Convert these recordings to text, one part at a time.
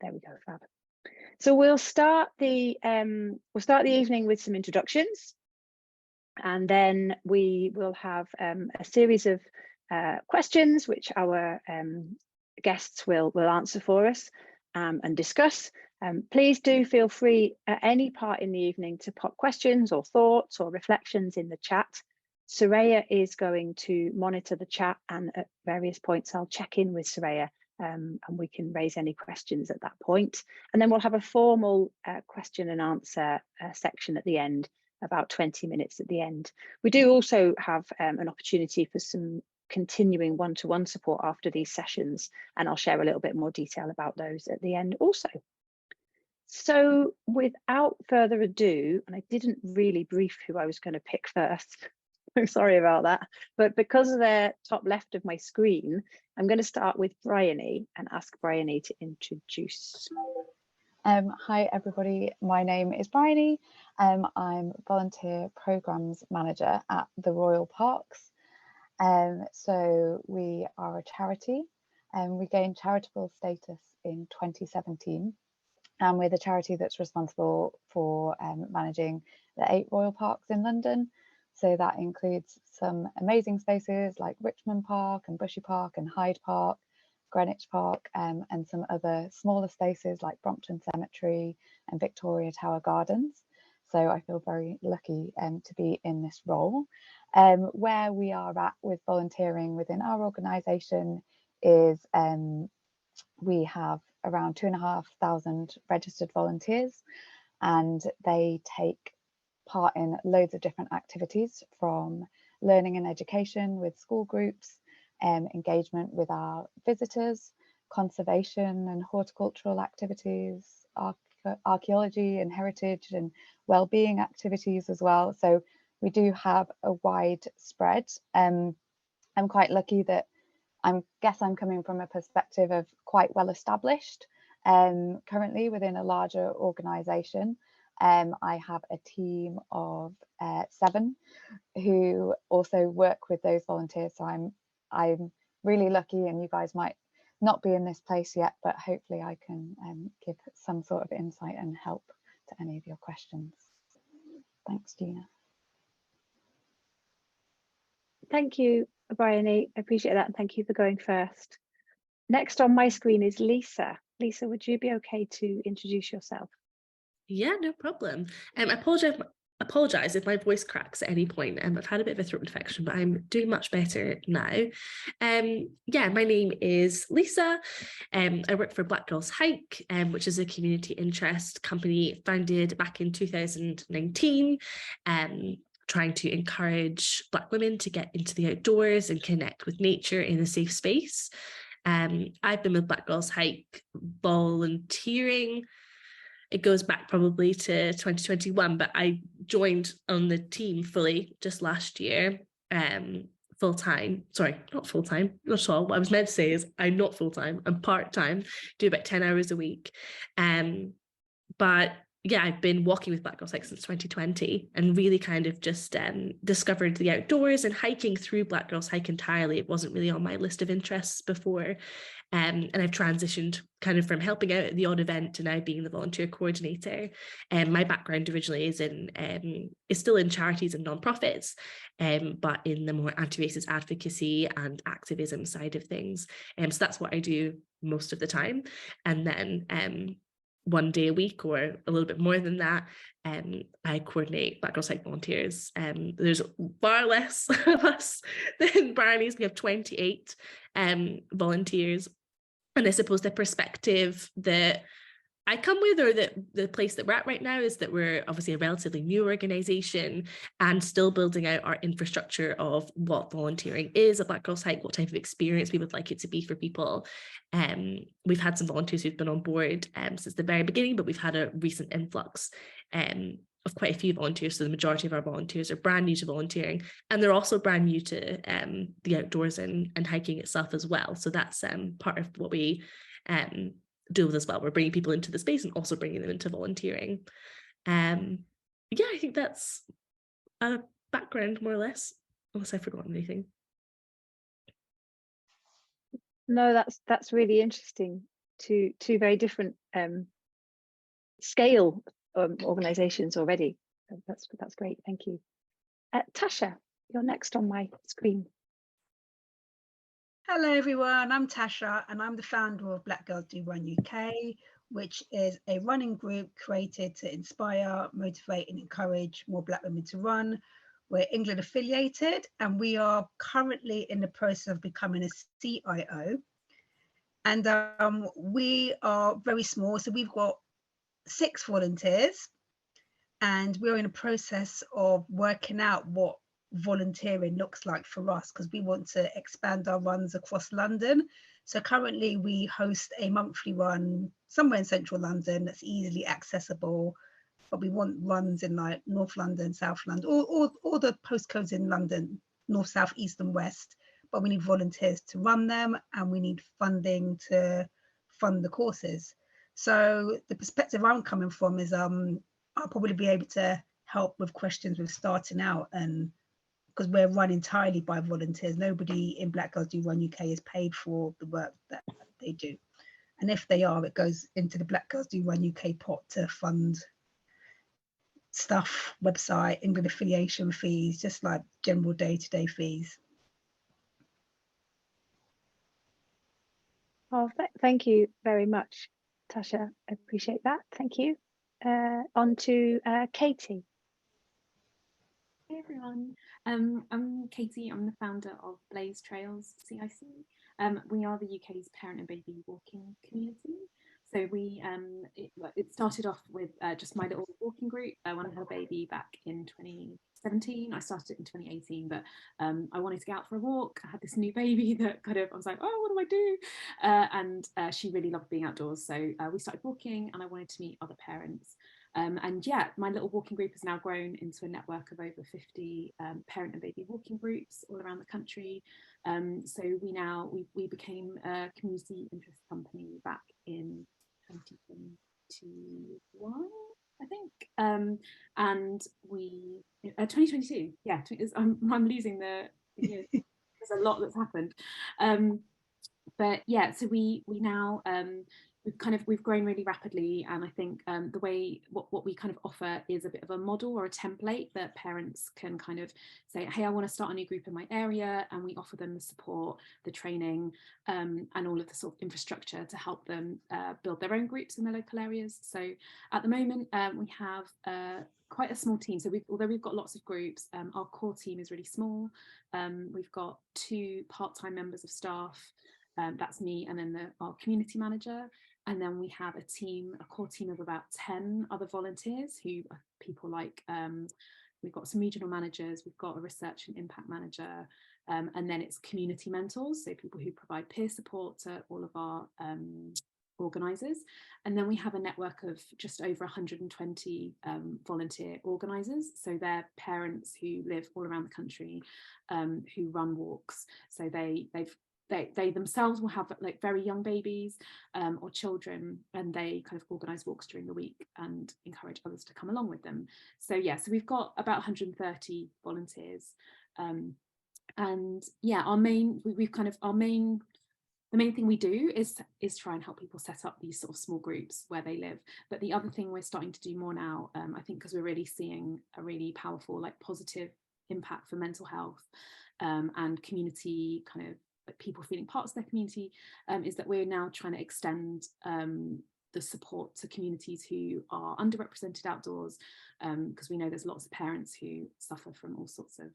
There we go, fab. So we'll start the evening with some introductions, and then we will have a series of questions which our guests will answer for us and discuss. Please do feel free at any part in the evening to pop questions or thoughts or reflections in the chat. Soraya is going to monitor the chat, and at various points I'll check in with Soraya and we can raise any questions at that point. And then we'll have a formal question and answer section at the end, about 20 minutes at the end. We do also have an opportunity for some continuing one-to-one support after these sessions, and I'll share a little bit more detail about those at the end also. So without further ado, and I didn't really brief who I was going to pick first, I'm sorry about that, but because of the top left of my screen, I'm going to start with Bryony and ask Bryony to introduce. Hi everybody, my name is Bryony. I'm Volunteer Programmes Manager at the Royal Parks. So we are a charity, and we gained charitable status in 2017. And we're the charity that's responsible for managing the 8 royal parks in London. So that includes some amazing spaces like Richmond Park and Bushy Park and Hyde Park, Greenwich Park, and some other smaller spaces like Brompton Cemetery and Victoria Tower Gardens. So I feel very lucky to be in this role. Where we are at with volunteering within our organisation is we have around 2,500 registered volunteers, and they take part in loads of different activities, from learning and education with school groups, engagement with our visitors, conservation and horticultural activities, archaeology and heritage and well-being activities as well. So we do have a wide spread. I'm quite lucky that I guess I'm coming from a perspective of quite well established currently within a larger organisation. I have a team of 7 who also work with those volunteers. So I'm really lucky, and you guys might not be in this place yet, but hopefully I can give some sort of insight and help to any of your questions. Thanks, Gina. Thank you, Bryony. I appreciate that, and thank you for going first. Next on my screen is Lisa. Lisa, would you be okay to introduce yourself? Yeah, no problem. I apologise if my voice cracks at any point. I've had a bit of a throat infection, but I'm doing much better now. Yeah, my name is Lisa. I work for Black Girls Hike, which is a community interest company founded back in 2019, trying to encourage Black women to get into the outdoors and connect with nature in a safe space. I've been with Black Girls Hike volunteering. It goes back probably to 2021, but I joined on the team fully just last year, full-time. Sorry, not full-time, not at all. What I was meant to say is I'm not full-time, I'm part-time, do about 10 hours a week. But yeah, I've been walking with Black Girls Hike since 2020 and really kind of just discovered the outdoors and hiking through Black Girls Hike entirely. It wasn't really on my list of interests before. And I've transitioned kind of from helping out at the odd event to now being the volunteer coordinator. My background originally is still in charities and non-profits, but in the more anti-racist advocacy and activism side of things. So that's what I do most of the time. And then one day a week or a little bit more than that, I coordinate Black Girls Hike volunteers. There's far less of us than Bryony's. We have 28 volunteers. And I suppose the perspective that I come with, or that the place that we're at right now, is that we're obviously a relatively new organisation and still building out our infrastructure of what volunteering is at Black Girls Hike, what type of experience we would like it to be for people. We've had some volunteers who've been on board since the very beginning, but we've had a recent influx of quite a few volunteers. So the majority of our volunteers are brand new to volunteering, and they're also brand new to the outdoors and hiking itself as well. So that's part of what we do with as well. We're bringing people into the space and also bringing them into volunteering. Yeah, I think that's a background more or less, unless I've forgotten anything. No, that's really interesting, two very different scale organisations already. So that's great. Thank you. Tasha, you're next on my screen. Hello everyone, I'm Tasha and I'm the founder of Black Girls Do Run UK, which is a running group created to inspire, motivate and encourage more Black women to run. We're England affiliated and we are currently in the process of becoming a CIO. And we are very small, so we've got 6 volunteers and we're in a process of working out what volunteering looks like for us, because we want to expand our runs across London. So currently we host a monthly run somewhere in central London that's easily accessible, but we want runs in like North London, South London, all the postcodes in London, North, South, East and West, but we need volunteers to run them and we need funding to fund the courses. So the perspective I'm coming from is I'll probably be able to help with questions with starting out, and because we're run entirely by volunteers. Nobody in Black Girls Do Run UK is paid for the work that they do. And if they are, it goes into the Black Girls Do Run UK pot to fund stuff, website, England affiliation fees, just like general day-to-day fees. Oh, thank you very much, Tasha. I appreciate that. Thank you. On to Katy. Hey everyone, I'm Katy. I'm the founder of Blaze Trails CIC. We are the UK's parent and baby walking community. So it started off with just my little walking group when I had a baby back in 2017. I started it in 2018, but I wanted to get out for a walk. I had this new baby that I was like, oh, what do I do? And she really loved being outdoors. So we started walking and I wanted to meet other parents. And yeah, my little walking group has now grown into a network of over 50 parent and baby walking groups all around the country. So we became a community interest company back in 2021, I think, and we 2022. Yeah, I'm losing the years. There's a lot that's happened, but yeah. So we now. We've grown really rapidly, and I think the way what we kind of offer is a bit of a model or a template that parents can kind of say, hey, I want to start a new group in my area, and we offer them the support, the training, and all of the sort of infrastructure to help them build their own groups in their local areas. So at the moment we have quite a small team. So although we've got lots of groups, our core team is really small. We've got 2 part-time members of staff. That's me and then our community manager. And then we have a core team of about 10 other volunteers who are people like, we've got some regional managers, we've got a research and impact manager, and then it's community mentors, so people who provide peer support to all of our organisers. And then we have a network of just over 120 volunteer organisers. So they're parents who live all around the country, who run walks. So they themselves will have like very young babies or children, and they kind of organise walks during the week and encourage others to come along with them. So yeah, so we've got about 130 volunteers, and yeah, the main thing we do is try and help people set up these sort of small groups where they live. But the other thing we're starting to do more now, I think because we're really seeing a really powerful like positive impact for mental health and community kind of people feeling parts of their community, is that we're now trying to extend the support to communities who are underrepresented outdoors, because we know there's lots of parents who suffer from all sorts of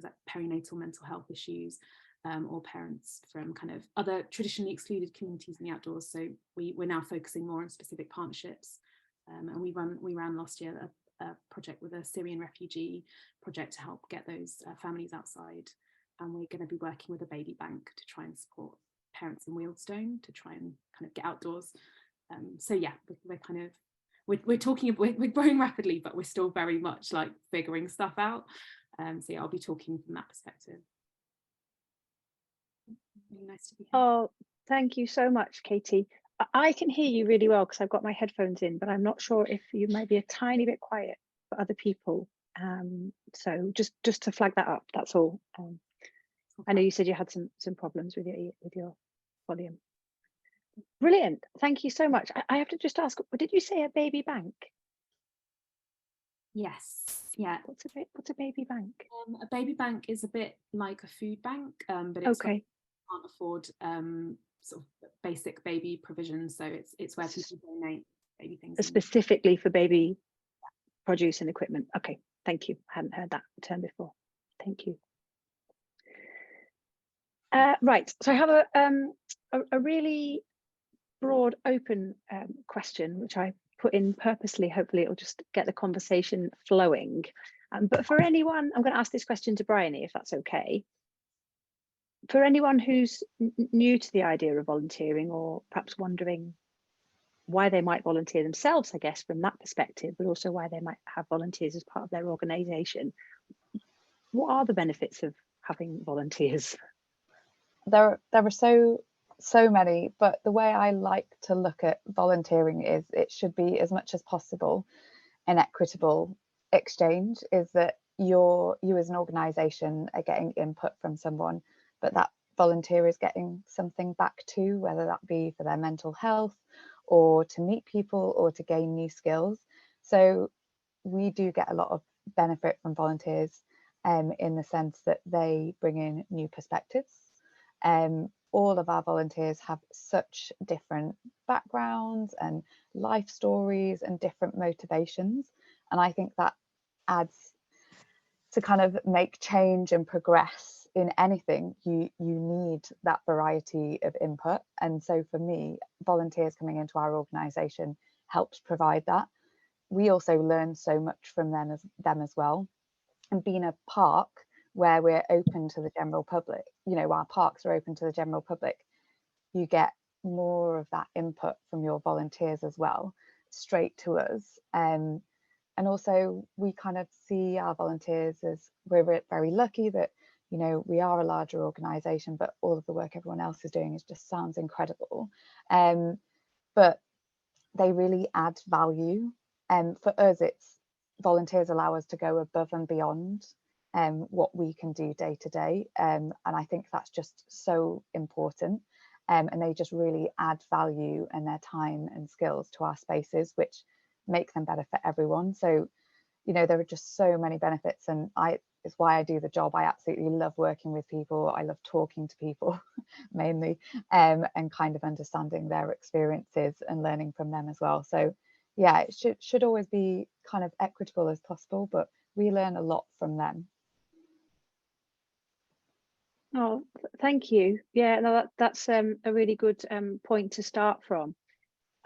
like perinatal mental health issues, or parents from kind of other traditionally excluded communities in the outdoors. So we're now focusing more on specific partnerships, and we ran last year a project with a Syrian refugee project to help get those families outside. And we're going to be working with a baby bank to try and support parents in Wealdstone to try and kind of get outdoors. So yeah, we're growing rapidly, but we're still very much like figuring stuff out. So yeah, I'll be talking from that perspective. Really nice to be here. Oh, thank you so much, Katy. I can hear you really well because I've got my headphones in, but I'm not sure if you might be a tiny bit quiet for other people. So just to flag that up, that's all. I know you said you had some problems with your volume. Brilliant. Thank you so much. I have to just ask, did you say a baby bank? Yes. Yeah. What's a baby bank? A baby bank is a bit like a food bank, but it's Okay. can't afford sort of basic baby provisions, so it's where people donate baby things. Specifically for baby produce and equipment. Okay, thank you. I hadn't heard that term before. Thank you. Right, so I have a really broad, open question, which I put in purposely. Hopefully it'll just get the conversation flowing. But for anyone, I'm going to ask this question to Bryony, if that's okay. For anyone who's new to the idea of volunteering, or perhaps wondering why they might volunteer themselves, I guess, from that perspective, but also why they might have volunteers as part of their organisation, what are the benefits of having volunteers? There are so many, but the way I like to look at volunteering is it should be, as much as possible, an equitable exchange. Is that you as an organisation are getting input from someone, but that volunteer is getting something back too, whether that be for their mental health or to meet people or to gain new skills. So we do get a lot of benefit from volunteers in the sense that they bring in new perspectives. All of our volunteers have such different backgrounds and life stories and different motivations, and I think that adds to kind of make change and progress in anything. You need that variety of input, and so for me, volunteers coming into our organisation helps provide that. We also learn so much from them as well, and being a park where we're open to the general public, our parks are open to the general public, you get more of that input from your volunteers as well, straight to us. And also we kind of see our volunteers as, we're very lucky that, we are a larger organisation, but all of the work everyone else is doing just sounds incredible. But they really add value. And for us, volunteers allow us to go above and beyond what we can do day to day, and I think that's just so important, and they just really add value and their time and skills to our spaces, which make them better for everyone. So there are just so many benefits, and it's why I do the job. I absolutely love working with people. I love talking to people mainly, and kind of understanding their experiences and learning from them as well. So yeah, it should always be kind of equitable as possible, but we learn a lot from them. Oh, thank you. Yeah, no, that's a really good point to start from.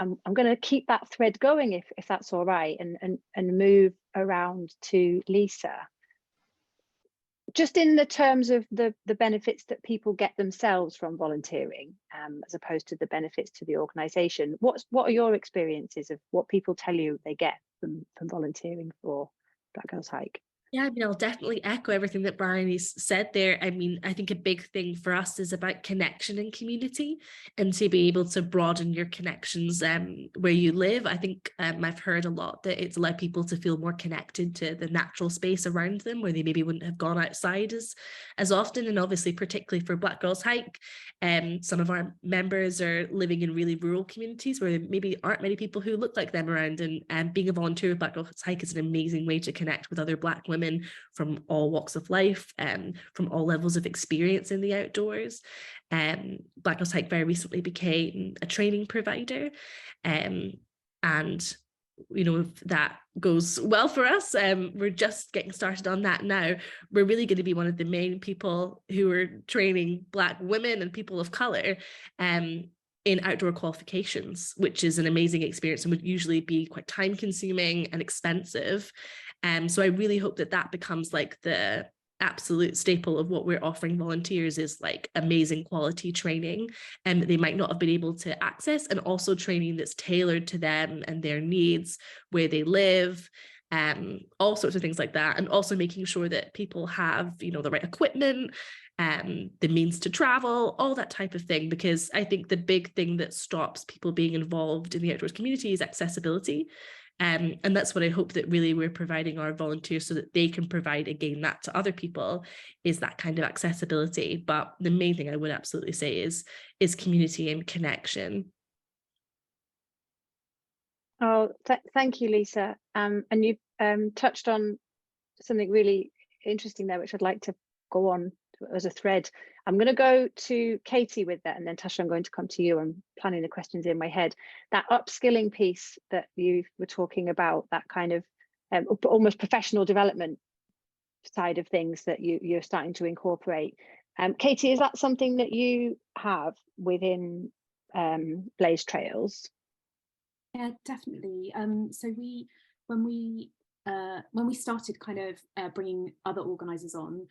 I'm going to keep that thread going, if that's all right, and move around to Lisa. Just in the terms of the benefits that people get themselves from volunteering, as opposed to the benefits to the organisation, what are your experiences of what people tell you they get from volunteering for Black Girls Hike? Yeah, I'll definitely echo everything that Bryony said there. I think a big thing for us is about connection and community, and to be able to broaden your connections where you live. I think I've heard a lot that it's allowed people to feel more connected to the natural space around them, where they maybe wouldn't have gone outside as often. And obviously, particularly for Black Girls Hike, some of our members are living in really rural communities where there maybe aren't many people who look like them around, and being a volunteer with Black Girls Hike is an amazing way to connect with other Black women from all walks of life, from all levels of experience in the outdoors. Black Girls Hike very recently became a training provider, and if that goes well for us, we're just getting started on that now. We're really going to be one of the main people who are training Black women and people of colour in outdoor qualifications, which is an amazing experience and would usually be quite time consuming and expensive. So I really hope that becomes like the absolute staple of what we're offering volunteers, is like amazing quality training that they might not have been able to access, and also training that's tailored to them and their needs, where they live, all sorts of things like that. And also making sure that people have, the right equipment, the means to travel, all that type of thing, because I think the big thing that stops people being involved in the outdoors community is accessibility. And that's what I hope that really we're providing our volunteers, so that they can provide again that to other people, is that kind of accessibility. But the main thing I would absolutely say is community and connection. Oh, thank you, Lisa. And you touched on something really interesting there, which I'd like to go on as a thread. I'm going to go to Katy with that, and then Tasha, I'm going to come to you. I'm planning the questions in my head. That upskilling piece that you were talking about, that kind of almost professional development side of things that you're starting to incorporate. Katy, is that something that you have within Blaze Trails? Yeah, definitely. So when we started kind of bringing other organisers on,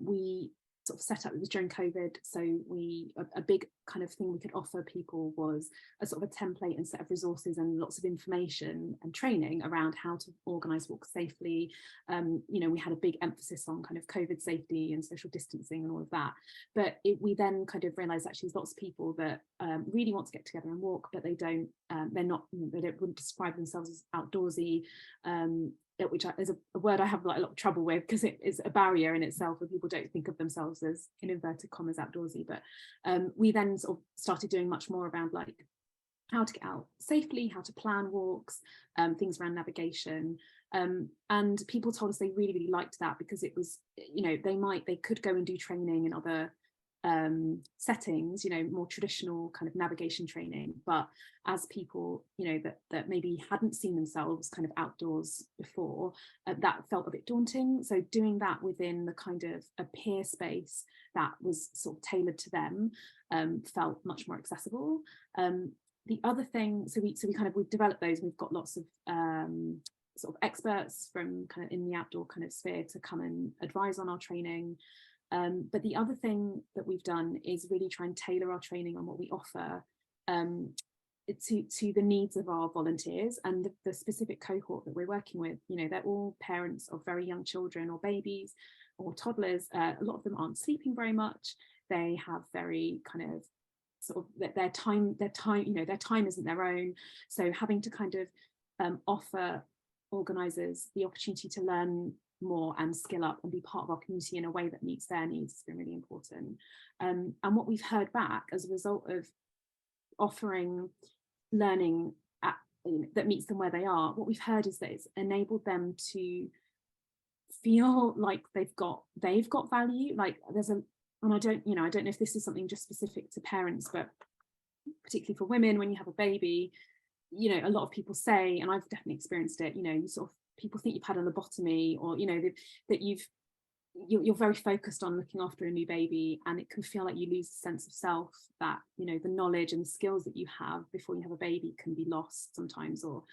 we sort of set up, it was during COVID, so a big kind of thing we could offer people was a sort of a template and set of resources and lots of information and training around how to organise walks safely. You know, we had a big emphasis on kind of COVID safety and social distancing and all of that, but we then kind of realised actually there's lots of people that really want to get together and walk, but they wouldn't describe themselves as outdoorsy, which is a word I have like a lot of trouble with because it is a barrier in itself, and people don't think of themselves as, in inverted commas, outdoorsy. But we then sort of started doing much more around like how to get out safely, how to plan walks, things around navigation. And people told us they really, really liked that because it was, you know, they could go and do training in other settings, you know, more traditional kind of navigation training, but as people, you know, that maybe hadn't seen themselves kind of outdoors before, that felt a bit daunting. So doing that within the kind of a peer space that was sort of tailored to them felt much more accessible. The other thing, so we've developed those, and we've got lots of sort of experts from kind of in the outdoor kind of sphere to come and advise on our training. But the other thing that we've done is really try and tailor our training on what we offer to the needs of our volunteers and the specific cohort that we're working with. You know, they're all parents of very young children or babies or toddlers. A lot of them aren't sleeping very much. They have very kind of sort of their time, you know, their time isn't their own. So having to kind of offer organisers the opportunity to learn more and skill up and be part of our community in a way that meets their needs has been really important. And what we've heard back as a result of offering learning that meets them where they are, what we've heard is that it's enabled them to feel like they've got value. Like and I don't know if this is something just specific to parents, but particularly for women, when you have a baby, you know, a lot of people say, and I've definitely experienced it, you know, you sort of, people think you've had a lobotomy, or, you know, that you're very focused on looking after a new baby, and it can feel like you lose the sense of self, that, you know, the knowledge and the skills that you have before you have a baby can be lost sometimes, or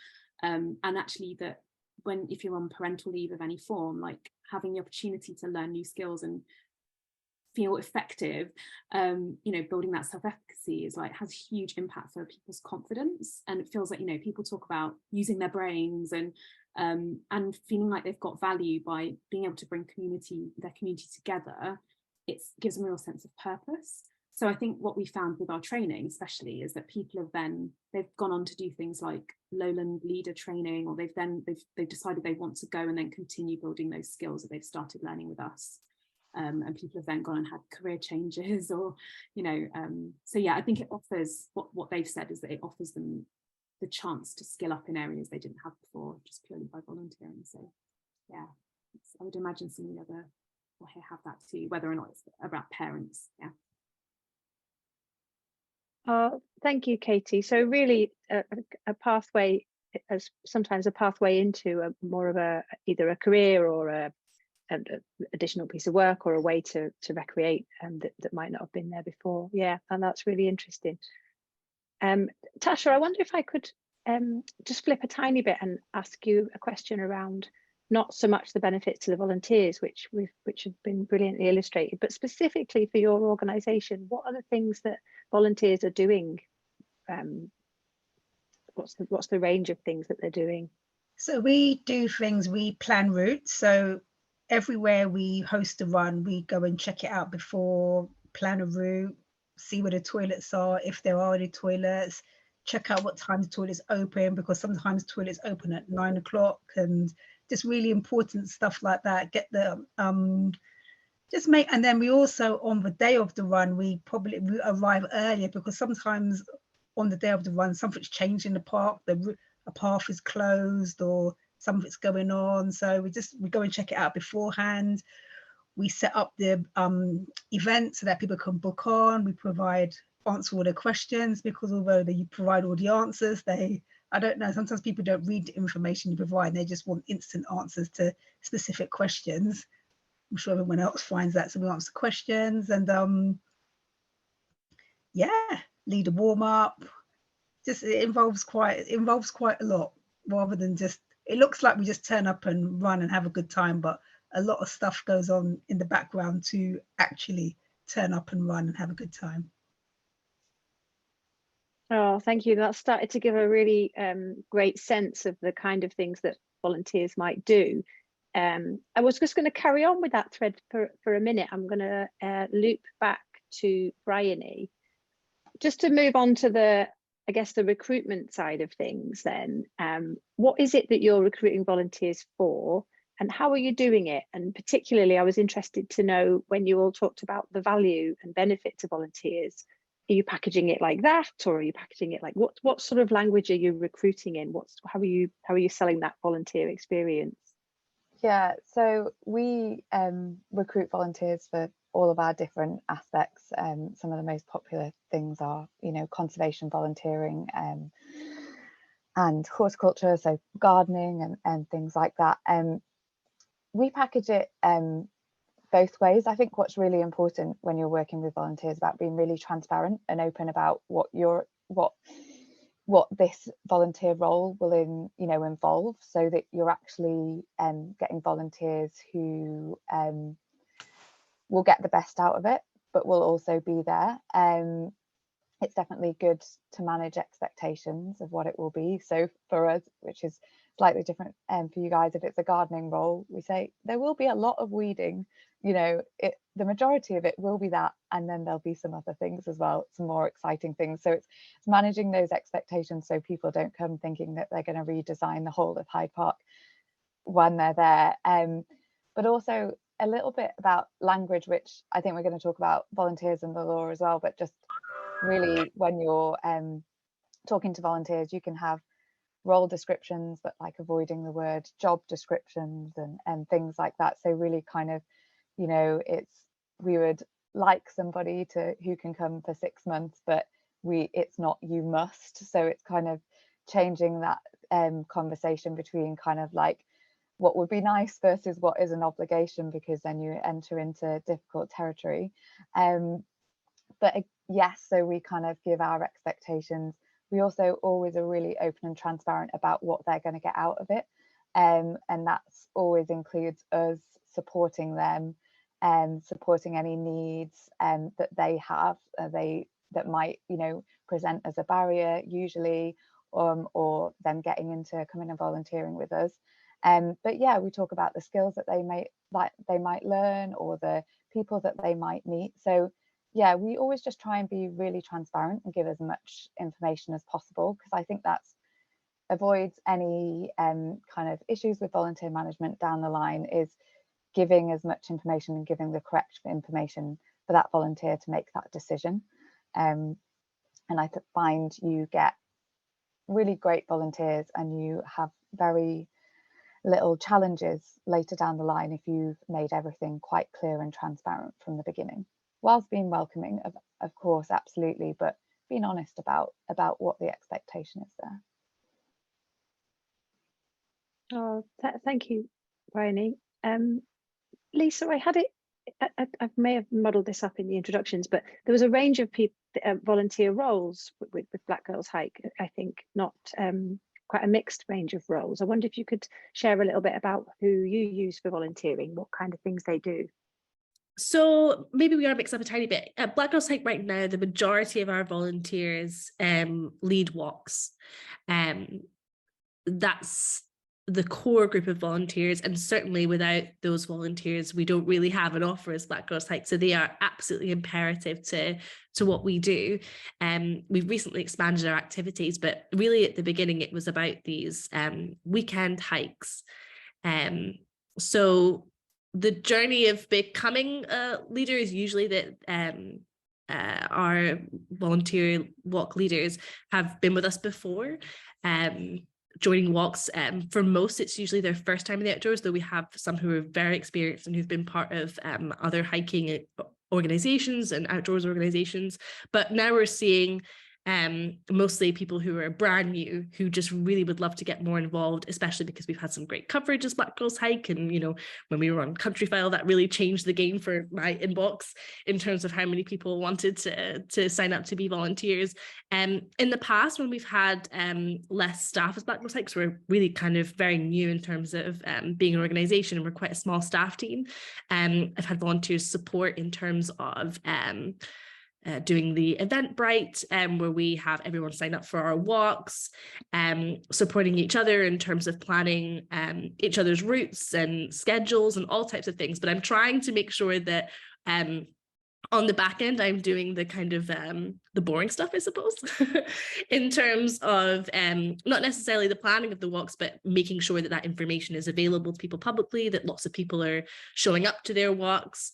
and actually that if you're on parental leave of any form, like having the opportunity to learn new skills and feel effective, you know, building that self-efficacy is like has huge impact for people's confidence. And it feels like, you know, people talk about using their brains and feeling like they've got value by being able to bring their community together. It gives them a real sense of purpose. So I think what we found with our training especially is that people they've gone on to do things like lowland leader training, or they've decided they want to go and then continue building those skills that they've started learning with us. And people have then gone and had career changes, or, you know, so yeah, I think it offers, what they've said is that it offers them the chance to skill up in areas they didn't have before, just purely by volunteering. So yeah, I would imagine some of the other will have that too, whether or not it's about parents. Yeah. Thank you, Katy. So really a pathway, as sometimes a pathway into more of either a career or an additional piece of work, or a way to recreate that might not have been there before. Yeah, and that's really interesting. Tasha, I wonder if I could just flip a tiny bit and ask you a question around not so much the benefits to the volunteers, which have been brilliantly illustrated, but specifically for your organisation, what are the things that volunteers are doing? What's the range of things that they're doing? So we do things, we plan routes. So everywhere we host a run, we go and check it out before, plan a route, see where the toilets are, if there are any toilets, check out what time the toilets open, because sometimes toilets open at 9 o'clock, and just really important stuff like that. Get the and then we also, on the day of the run, we arrive earlier, because sometimes on the day of the run something's changed in the park, a path is closed or something's going on. So we go and check it out beforehand. We set up the event so that people can book on. We answer all the questions, because although you provide all the answers, I don't know, sometimes people don't read the information you provide, and they just want instant answers to specific questions. I'm sure everyone else finds that. So we answer questions, and yeah, lead a warm up. Just it involves quite a lot, rather than just, it looks like we just turn up and run and have a good time, but a lot of stuff goes on in the background to actually turn up and run and have a good time. Oh, thank you. That started to give a really great sense of the kind of things that volunteers might do. I was just going to carry on with that thread for a minute. I'm going to loop back to Bryony, just to move on to the recruitment side of things then. What is it that you're recruiting volunteers for, and how are you doing it? And particularly, I was interested to know, when you all talked about the value and benefit to volunteers, are you packaging it like that, or are you packaging it like, what sort of language are you recruiting in? How are you selling that volunteer experience? Yeah, so we recruit volunteers for all of our different aspects. Some of the most popular things are, conservation volunteering and horticulture, so gardening and things like that. We package it both ways. I think what's really important when you're working with volunteers about being really transparent and open about what this volunteer role will involve, so that you're actually getting volunteers who will get the best out of it, but will also be there. It's definitely good to manage expectations of what it will be. So for us, which is slightly different for you guys, if it's a gardening role, we say there will be a lot of weeding. The majority of it will be that, and then there'll be some other things as well, some more exciting things. So it's managing those expectations so people don't come thinking that they're going to redesign the whole of Hyde Park when they're there. But also a little bit about language, which I think we're going to talk about volunteers and the law as well, but just really, when you're talking to volunteers, you can have role descriptions, but like avoiding the word job descriptions and things like that. So really kind of, we would like somebody who can come for 6 months, but it's not you must. So it's kind of changing that conversation between kind of like what would be nice versus what is an obligation, because then you enter into difficult territory. But yes, so we kind of give our expectations. We also always are really open and transparent about what they're going to get out of it. And that's always includes us supporting them and supporting any needs that they have, that might, present as a barrier usually, or them getting into coming and volunteering with us. But yeah, we talk about the skills that they might learn, or the people that they might meet. So yeah, we always just try and be really transparent and give as much information as possible, because I think that avoids any kind of issues with volunteer management down the line, is giving as much information and giving the correct information for that volunteer to make that decision. And I find you get really great volunteers and you have very little challenges later down the line if you've made everything quite clear and transparent from the beginning, whilst being welcoming, of course, absolutely, but being honest about what the expectation is there. Oh, thank you, Bryony. Lisa, I may have muddled this up in the introductions, but there was a range of volunteer roles with Black Girls Hike. I think not quite a mixed range of roles. I wonder if you could share a little bit about who you use for volunteering, what kind of things they do. So maybe we are mixed up a tiny bit. At Black Girls Hike right now, the majority of our volunteers lead walks. That's the core group of volunteers, and certainly without those volunteers, we don't really have an offer as Black Girls Hike. So they are absolutely imperative to what we do. We've recently expanded our activities, but really at the beginning it was about these weekend hikes. So the journey of becoming a leader is usually that our volunteer walk leaders have been with us before. joining walks. For most, it's usually their first time in the outdoors, though we have some who are very experienced and who've been part of other hiking organizations and outdoors organizations. But now we're seeing mostly people who are brand new, who just really would love to get more involved, especially because we've had some great coverage as Black Girls Hike. And, you know, when we were on Countryfile, that really changed the game for my inbox in terms of how many people wanted to sign up to be volunteers. In the past, when we've had less staff as Black Girls Hikes, we're really kind of very new in terms of being an organization, and we're quite a small staff team. I've had volunteers support in terms of doing the Eventbrite, where we have everyone sign up for our walks, supporting each other in terms of planning each other's routes and schedules and all types of things. But I'm trying to make sure that on the back end, I'm doing the kind of the boring stuff, I suppose, in terms of not necessarily the planning of the walks, but making sure that that information is available to people publicly, that lots of people are showing up to their walks,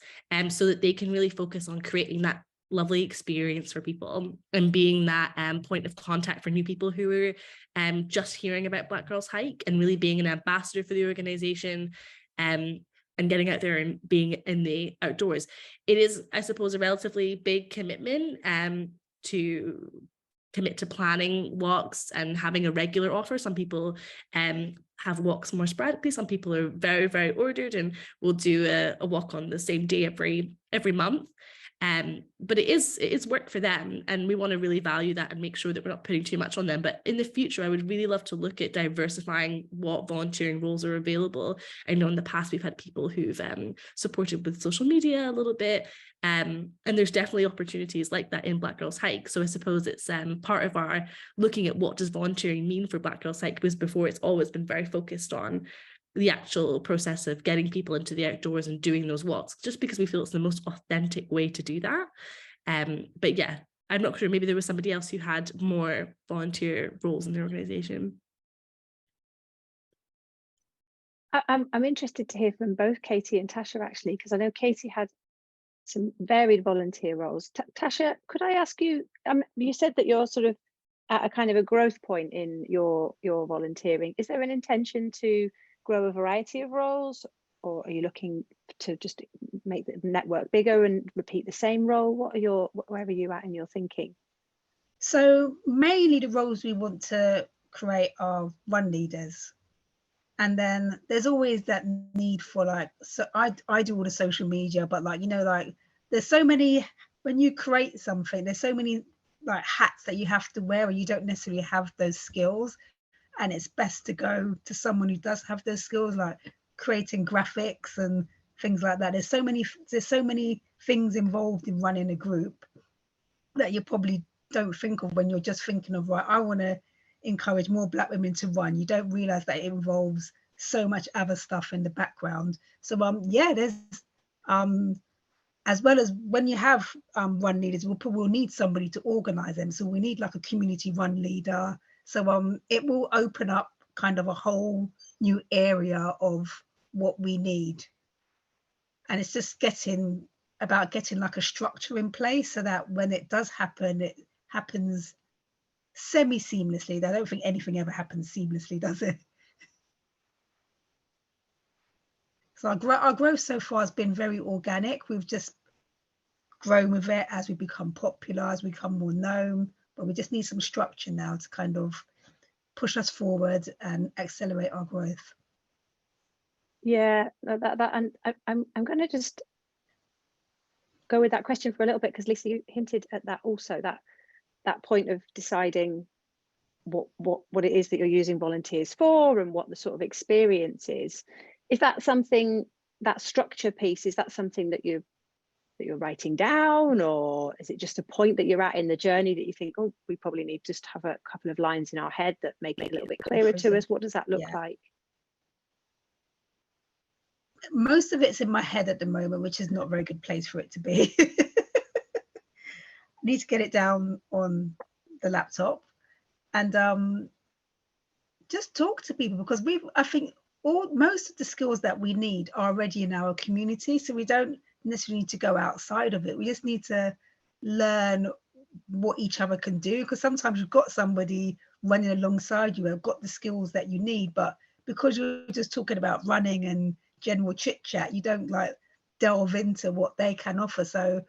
so that they can really focus on creating that lovely experience for people and being that point of contact for new people who are just hearing about Black Girls Hike, and really being an ambassador for the organization and getting out there and being in the outdoors. It is, I suppose, a relatively big commitment to commit to planning walks and having a regular offer. Some people have walks more sporadically. Some people are very, very ordered and will do a walk on the same day every month. But it is work for them, and we want to really value that and make sure that we're not putting too much on them. But in the future, I would really love to look at diversifying what volunteering roles are available. I know in the past we've had people who've supported with social media a little bit, and there's definitely opportunities like that in Black Girls Hike. So I suppose it's part of our looking at what does volunteering mean for Black Girls Hike, because before it's always been very focused on the actual process of getting people into the outdoors and doing those walks, just because we feel it's the most authentic way to do that. But yeah, I'm not sure, maybe there was somebody else who had more volunteer roles in the organization. I'm interested to hear from both Katy and Tasha, actually, because I know Katy had some varied volunteer roles. Tasha, could I ask you, you said that you're sort of at a kind of a growth point in your volunteering. Is there an intention to grow a variety of roles, or are you looking to just make the network bigger and repeat the same role? Where are you at in your thinking? So mainly the roles we want to create are run leaders, and then there's always that need for, like, so I do all the social media, but, like, you know, like there's so many, when you create something, there's so many like hats that you have to wear, and you don't necessarily have those skills. And it's best to go to someone who does have those skills, like creating graphics and things like that. There's so many things involved in running a group that you probably don't think of when you're just thinking of, right, I want to encourage more Black women to run. You don't realize that it involves so much other stuff in the background. So yeah, there's as well as when you have run leaders, we'll need somebody to organize them. So we need like a community run leader. So it will open up kind of a whole new area of what we need. And it's just getting like a structure in place so that when it does happen, it happens semi-seamlessly. I don't think anything ever happens seamlessly, does it? So our growth so far has been very organic. We've just grown with it as we become popular, as we become more known. But we just need some structure now to kind of push us forward and accelerate our growth. Yeah, and I'm going to just go with that question for a little bit, because Lisa, you hinted at that also, that point of deciding what it is that you're using volunteers for and what the sort of experience is. Is that something, that structure piece, is that something that you're writing down, or is it just a point that you're at in the journey that you think, oh, we probably need to just have a couple of lines in our head that make it a little bit clearer to us? What does that look like? Most of it's in my head at the moment, which is not a very good place for it to be. I need to get it down on the laptop and just talk to people, because I think most of the skills that we need are already in our community, so we don't necessarily need to go outside of it. We just need to learn what each other can do, because sometimes you've got somebody running alongside you have got the skills that you need, but because you're just talking about running and general chit chat, you don't like delve into what they can offer. So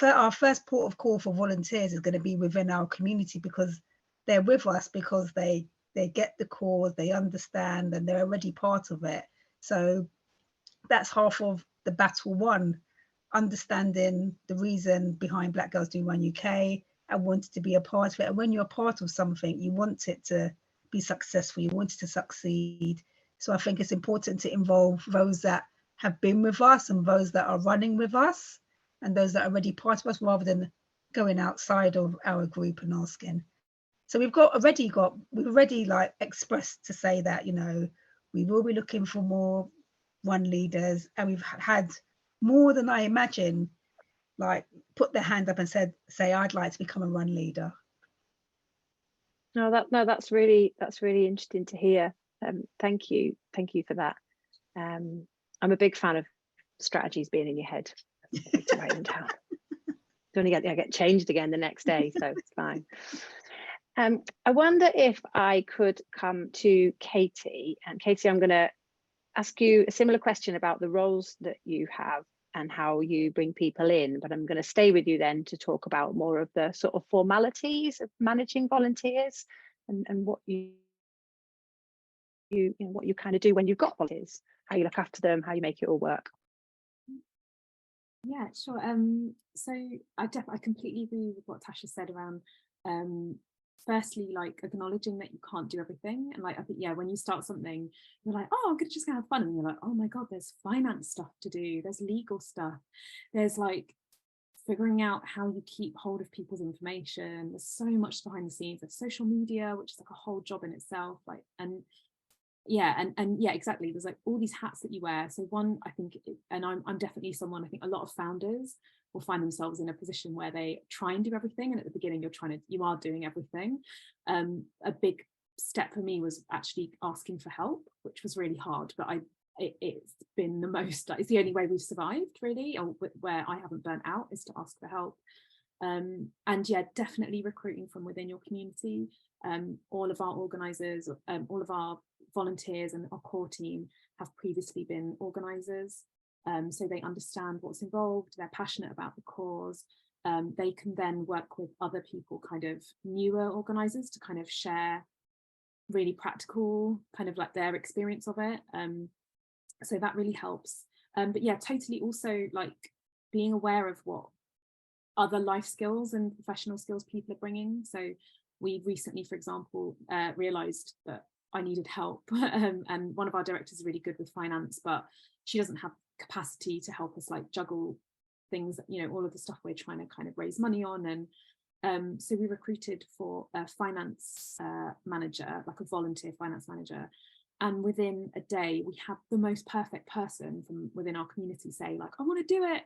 our first port of call for volunteers is going to be within our community, because they're with us because they get the cause, they understand, and they're already part of it. So that's half of the battle won, understanding the reason behind Black Girls Do Run UK and wanted to be a part of it. And when you're a part of something, you want it to be successful, you want it to succeed. So I think it's important to involve those that have been with us and those that are running with us and those that are already part of us, rather than going outside of our group and asking. So we've already like expressed to say that, you know, we will be looking for more run leaders, and we've had more than I imagine like put their hand up and say I'd like to become a run leader. That's really interesting to hear. Thank you for that. I'm a big fan of strategies being in your head. I need to write them down. Don't get changed again the next day, so it's fine. I wonder if I could come to Katy. And Katy, I'm going to ask you a similar question about the roles that you have and how you bring people in, but I'm going to stay with you then to talk about more of the sort of formalities of managing volunteers and what you what you kind of do when you've got volunteers, how you look after them, how you make it all work. Yeah, sure. So I completely agree with what Tasha said around firstly, like acknowledging that you can't do everything. And like, I think, yeah, when you start something, you're like, oh, I'm just gonna have fun. And you're like, oh my God, there's finance stuff to do. There's legal stuff. There's like figuring out how you keep hold of people's information. There's so much behind the scenes. There's social media, which is like a whole job in itself. Like, and yeah, and yeah, exactly. There's like all these hats that you wear. So one, I think, and I'm definitely someone, I think a lot of founders will find themselves in a position where they try and do everything, and at the beginning you are doing everything. A big step for me was actually asking for help, which was really hard, but it's been the most, it's the only way we've survived really, or where I haven't burnt out, is to ask for help. And yeah, definitely recruiting from within your community. All of our organisers, all of our volunteers and our core team have previously been organisers, so they understand what's involved, they're passionate about the cause. They can then work with other people, kind of newer organisers, to kind of share really practical kind of like their experience of it. So that really helps. But yeah, totally also like being aware of what other life skills and professional skills people are bringing. So we recently, for example, realised that I needed help, and one of our directors is really good with finance, but she doesn't have capacity to help us like juggle things, you know, all of the stuff we're trying to kind of raise money on. And so we recruited for a finance manager, like a volunteer finance manager, and within a day we had the most perfect person from within our community say like, I want to do it,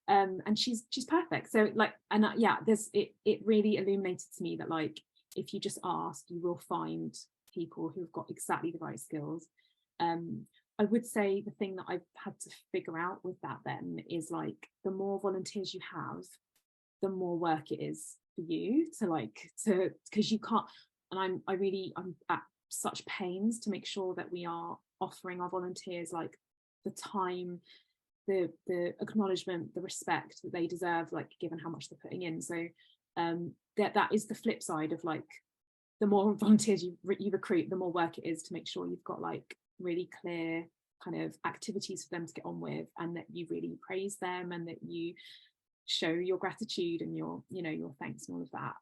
and she's perfect. So like, and yeah, it really illuminated to me that like, if you just ask, you will find people who've got exactly the right skills. I would say the thing that I've had to figure out with that then is like, the more volunteers you have, the more work it is for you to because you can't, and I'm at such pains to make sure that we are offering our volunteers like the time, the acknowledgement, the respect that they deserve, like given how much they're putting in. So that is the flip side of like, the more volunteers you recruit, the more work it is to make sure you've got like really clear kind of activities for them to get on with, and that you really praise them, and that you show your gratitude and your, you know, your thanks and all of that.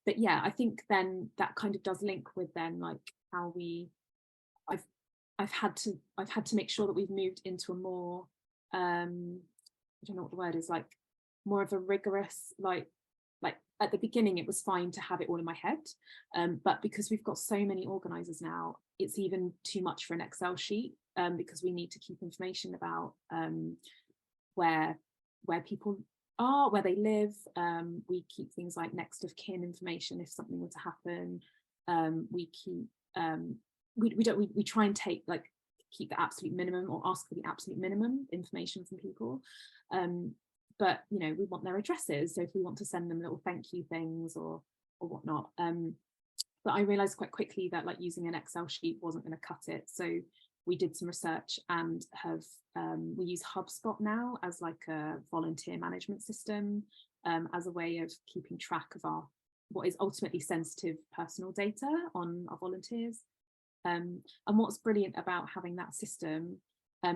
But yeah, I think then that kind of does link with then like how I've had to make sure that we've moved into a more I don't know what the word is, like more of a rigorous, like at the beginning it was fine to have it all in my head, but because we've got so many organisers now, it's even too much for an Excel sheet, because we need to keep information about where people are, where they live. We keep things like next of kin information if something were to happen. We keep we try and take like keep the absolute minimum, or ask for the absolute minimum information from people. But you know, we want their addresses, so if we want to send them little thank you things, or whatnot. But I realized quite quickly that like using an Excel sheet wasn't going to cut it. So we did some research and we use HubSpot now as like a volunteer management system, as a way of keeping track of what is ultimately sensitive personal data on our volunteers. And what's brilliant about having that system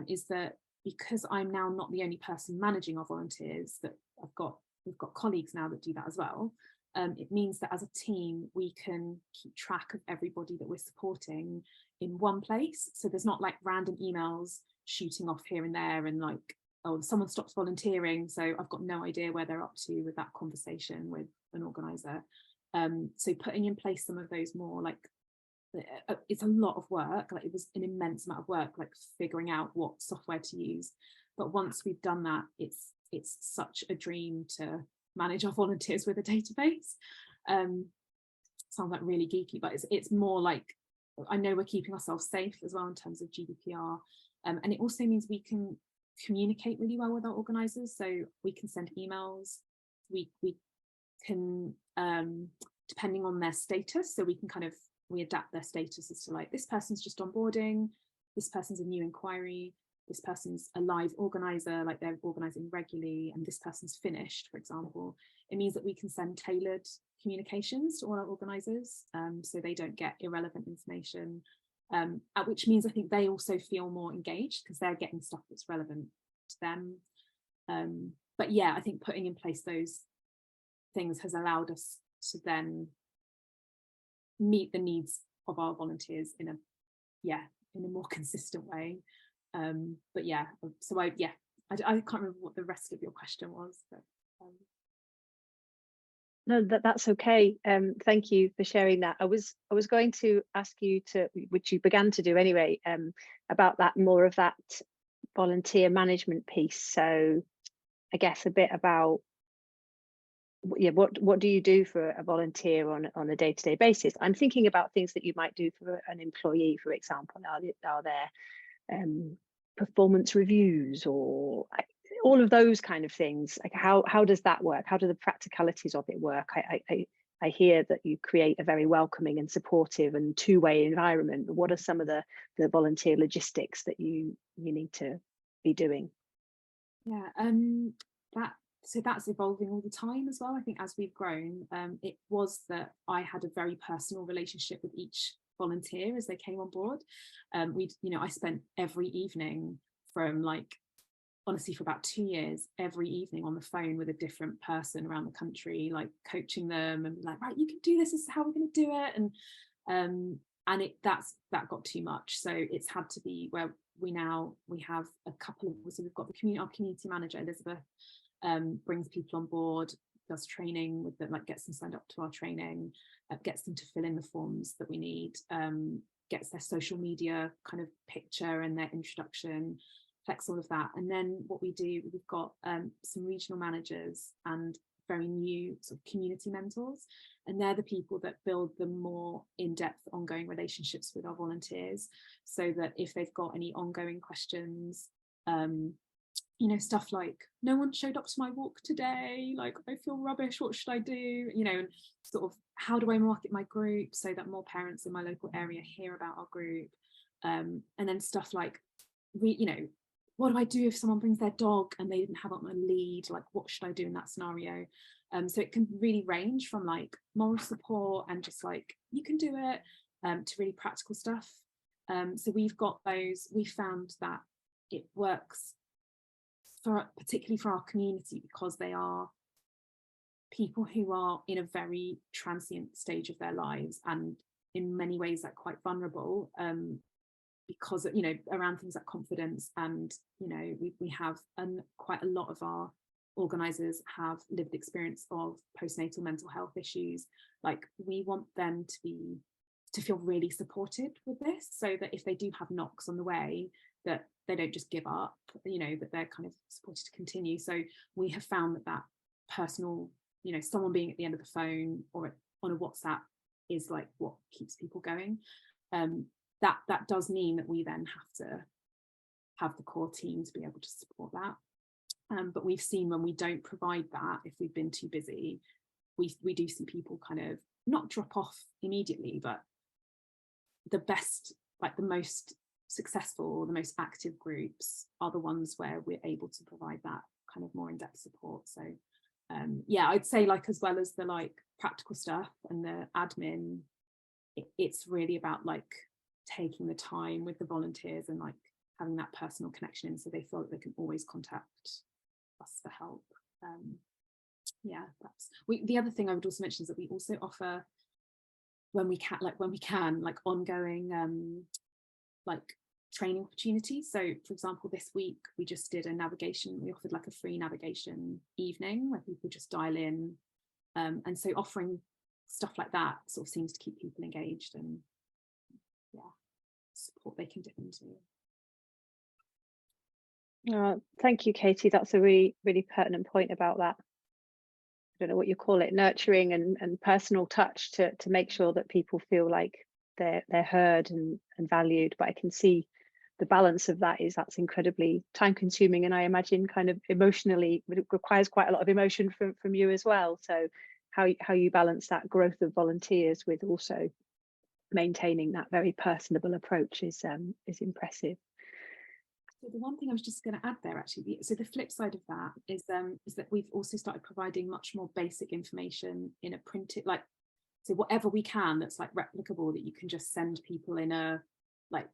is that because I'm now not the only person managing our volunteers, that we've got colleagues now that do that as well. It means that as a team, we can keep track of everybody that we're supporting in one place. So there's not like random emails shooting off here and there and like, oh, someone stops volunteering, so I've got no idea where they're up to with that conversation with an organizer. So putting in place some of those more like, it's a lot of work, like it was an immense amount of work, like figuring out what software to use. But once we've done that, it's such a dream to manage our volunteers with a database. Sounds like really geeky, but it's more like, I know we're keeping ourselves safe as well in terms of GDPR, and it also means we can communicate really well with our organisers. So we can send emails, we can depending on their status, so we can we adapt their status as to like, this person's just onboarding, this person's a new inquiry, this person's a live organizer, like they're organizing regularly, and this person's finished, for example. It means that we can send tailored communications to all our organizers, so they don't get irrelevant information, which means I think they also feel more engaged because they're getting stuff that's relevant to them. But yeah, I think putting in place those things has allowed us to then meet the needs of our volunteers in a more consistent way. But yeah, so I can't remember what the rest of your question was, but no, that's okay. Thank you for sharing that. I was going to ask you to, which you began to do anyway, about that, more of that volunteer management piece. So I guess a bit about, yeah, what do you do for a volunteer on a day-to-day basis? I'm thinking about things that you might do for an employee, for example. Are there performance reviews or all of those kind of things? Like how does that work? How do the practicalities of it work? I hear that you create a very welcoming and supportive and two-way environment. What are some of the volunteer logistics that you need to be doing? Yeah, so that's evolving all the time as well. I think as we've grown, it was that I had a very personal relationship with each volunteer as they came on board. I spent every evening from honestly for about 2 years, every evening on the phone with a different person around the country, like coaching them and like, right, you can do this is how we're going to do it. And that got too much. So it's had to be where we have a couple of, so we've got our community manager, Elizabeth, brings people on board, does training with them, like gets them signed up to our training, gets them to fill in the forms that we need, gets their social media kind of picture and their introduction, collects all of that. And then what we do, we've got some regional managers and very new sort of community mentors, and they're the people that build the more in-depth ongoing relationships with our volunteers, so that if they've got any ongoing questions, stuff like, no one showed up to my walk today, like I feel rubbish, what should I do, and sort of how do I market my group so that more parents in my local area hear about our group, and then stuff like, what do I do if someone brings their dog and they didn't have up my lead, like what should I do in that scenario? So it can really range from like moral support and just like you can do it, to really practical stuff. So we've got those. We found that it works particularly for our community, because they are people who are in a very transient stage of their lives and in many ways like quite vulnerable, because around things like confidence, and we have quite a lot of our organisers have lived experience of postnatal mental health issues. Like we want them to feel really supported with this, so that if they do have knocks on the way, that they don't just give up, that they're kind of supported to continue. So we have found that personal, someone being at the end of the phone or on a WhatsApp is like what keeps people going. That does mean that we then have to have the core team to be able to support that. But we've seen when we don't provide that, if we've been too busy, we do see people kind of not drop off immediately, but the best, like the most successful, the most active groups are the ones where we're able to provide that kind of more in-depth support. So yeah, I'd say, like, as well as the like practical stuff and the admin, it's really about like taking the time with the volunteers and like having that personal connection in, so they feel that they can always contact us for help. Yeah, that's the other thing I would also mention is that we also offer, when we can, like ongoing like training opportunities. So for example, this week we just did we offered like a free navigation evening where people just dial in, and so offering stuff like that sort of seems to keep people engaged, and yeah, support they can dip into. Thank you, Katie. That's a really, really pertinent point about that. I don't know what you call it, nurturing and personal touch to make sure that people feel like they're heard and valued. But I can see the balance of that's incredibly time consuming, and I imagine kind of emotionally it requires quite a lot of emotion from you as well. So how you balance that growth of volunteers with also maintaining that very personable approach is impressive. So the one thing I was just going to add there, actually, so the flip side of that is that we've also started providing much more basic information in a printed, like, so whatever we can that's like replicable, that you can just send people in a, like,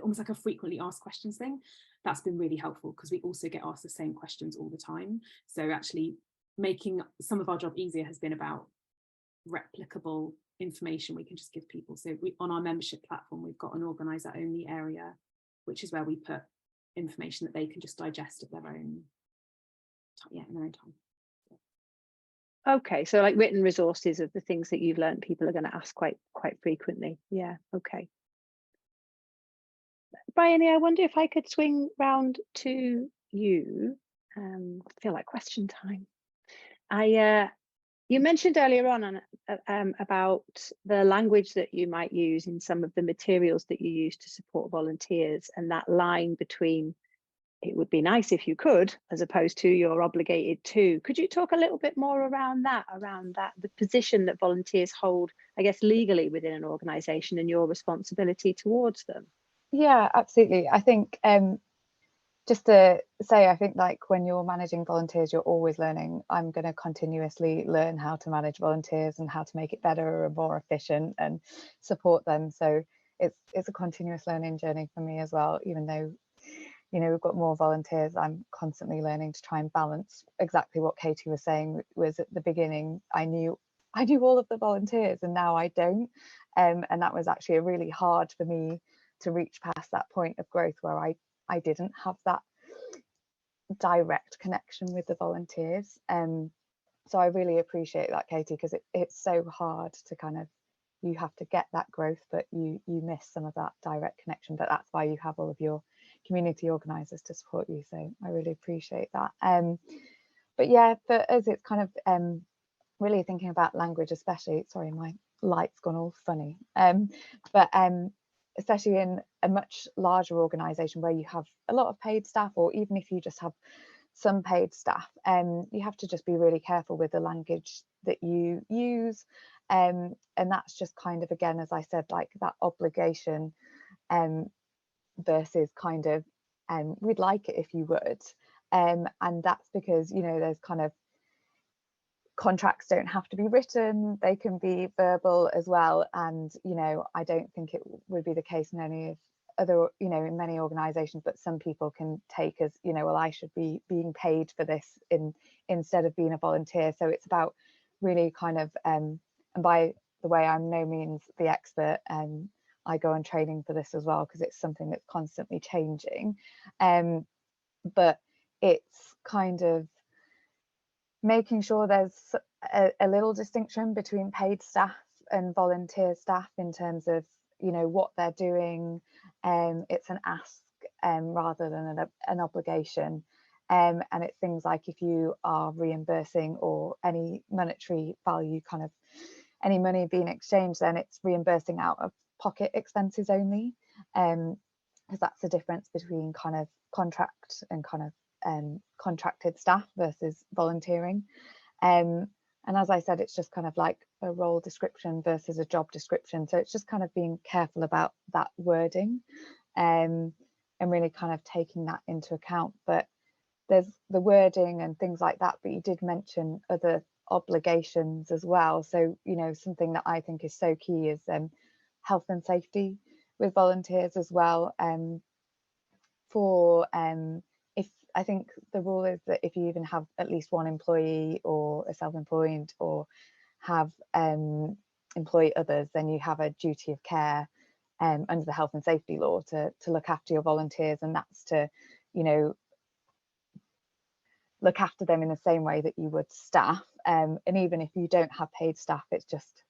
almost like a frequently asked questions thing. That's been really helpful because we also get asked the same questions all the time. So actually making some of our job easier has been about replicable information we can just give people. So on our membership platform, we've got an organizer only area, which is where we put information that they can just digest at their own in their own time. Okay, so like written resources of the things that you've learned people are going to ask quite frequently. Yeah, okay. Bryony, I wonder if I could swing round to you. I feel like question time. You mentioned earlier on about the language that you might use in some of the materials that you use to support volunteers, and that line between it would be nice if you could, as opposed to you're obligated to. Could you talk a little bit more around that, the position that volunteers hold, I guess, legally within an organisation and your responsibility towards them? Yeah, absolutely. I think just to say, I think like when you're managing volunteers, you're always learning. I'm going to continuously learn how to manage volunteers and how to make it better and more efficient and support them. So it's a continuous learning journey for me as well, even though, you know, we've got more volunteers. I'm constantly learning to try and balance exactly what Katie was saying. Was at the beginning, I knew all of the volunteers and now I don't. And that was actually really hard for me to reach past that point of growth where I didn't have that direct connection with the volunteers. So I really appreciate that, Katie, because it's so hard to kind of, you have to get that growth, but you miss some of that direct connection. But that's why you have all of your community organisers to support you. So I really appreciate that. But yeah, for us, it's kind of really thinking about language, especially, sorry, my light's gone all funny. But especially in a much larger organisation where you have a lot of paid staff, or even if you just have some paid staff, you have to just be really careful with the language that you use. And that's just kind of, again, as I said, like that obligation versus kind of, we'd like it if you would. And that's because, you know, there's kind of, contracts don't have to be written, they can be verbal as well. And, you know, I don't think it would be the case in any of other, you know, in many organizations, but some people can take as, you know, well, I should be being paid for this instead of being a volunteer. So it's about really kind of, and by the way, I'm no means the expert, I go on training for this as well, because it's something that's constantly changing. But it's kind of making sure there's a little distinction between paid staff and volunteer staff in terms of, you know, what they're doing. It's an ask rather than an obligation. And it's things like if you are reimbursing or any monetary value, kind of any money being exchanged, then it's reimbursing out of pocket expenses only, because that's the difference between kind of contract and kind of contracted staff versus volunteering. And And as I said, it's just kind of like a role description versus a job description. So it's just kind of being careful about that wording, and really kind of taking that into account. But there's the wording and things like that, but you did mention other obligations as well. So, you know, something that I think is so key is health and safety with volunteers as well. If I think the rule is that if you even have at least one employee or a self-employed or have employ others, then you have a duty of care under the health and safety law to look after your volunteers, and that's to, you know, look after them in the same way that you would staff. And even if you don't have paid staff, it's just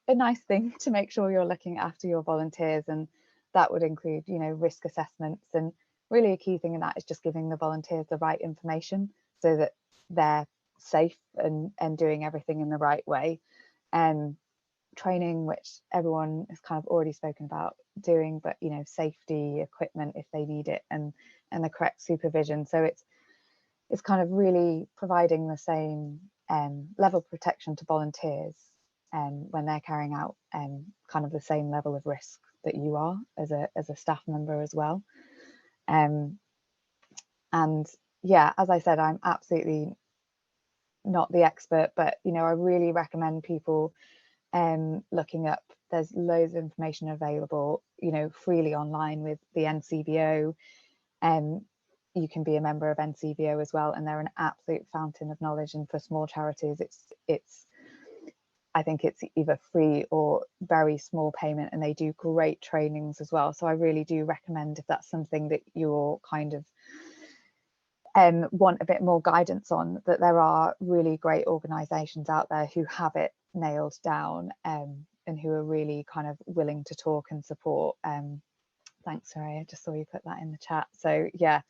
a nice thing to make sure you're looking after your volunteers, and that would include, you know, risk assessments. And really a key thing in that is just giving the volunteers the right information so that they're safe and doing everything in the right way. Training, which everyone has kind of already spoken about doing, but, you know, safety equipment if they need it, and the correct supervision. So it's kind of really providing the same level of protection to volunteers when they're carrying out kind of the same level of risk that you are as a staff member as well. And yeah, as I said, I'm absolutely not the expert, but, you know, I really recommend people looking up. There's loads of information available, you know, freely online with the NCVO. You can be a member of NCVO as well, and they're an absolute fountain of knowledge. And for small charities, it's I think it's either free or very small payment, and they do great trainings as well. So I really do recommend, if that's something that you're kind of want a bit more guidance on, that there are really great organisations out there who have it nailed down, and who are really kind of willing to talk and support. Thanks, Soraya, I just saw you put that in the chat. So yeah,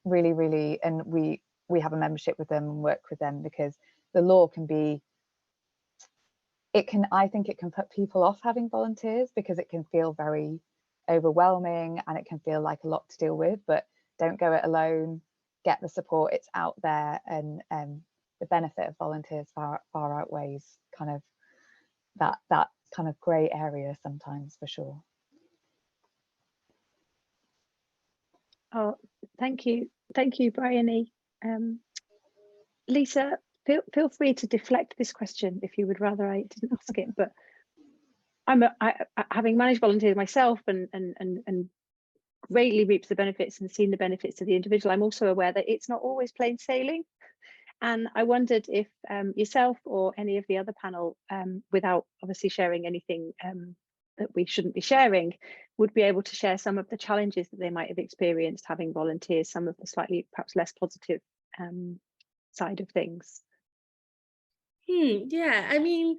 really, and we have a membership with them and work with them, because the law can be, I think it can put people off having volunteers, because it can feel very overwhelming and it can feel like a lot to deal with. But don't go it alone, get the support, it's out there, and the benefit of volunteers far outweighs kind of that kind of grey area sometimes, for sure. Oh, thank you, Bryony. Lisa, feel free to deflect this question if you would rather I didn't ask it. But having managed volunteers myself and greatly reaped the benefits and seen the benefits to the individual, I'm also aware that it's not always plain sailing. And I wondered if yourself or any of the other panel, without obviously sharing anything that we shouldn't be sharing, would be able to share some of the challenges that they might have experienced having volunteers, some of the slightly perhaps less positive side of things. Yeah, I mean,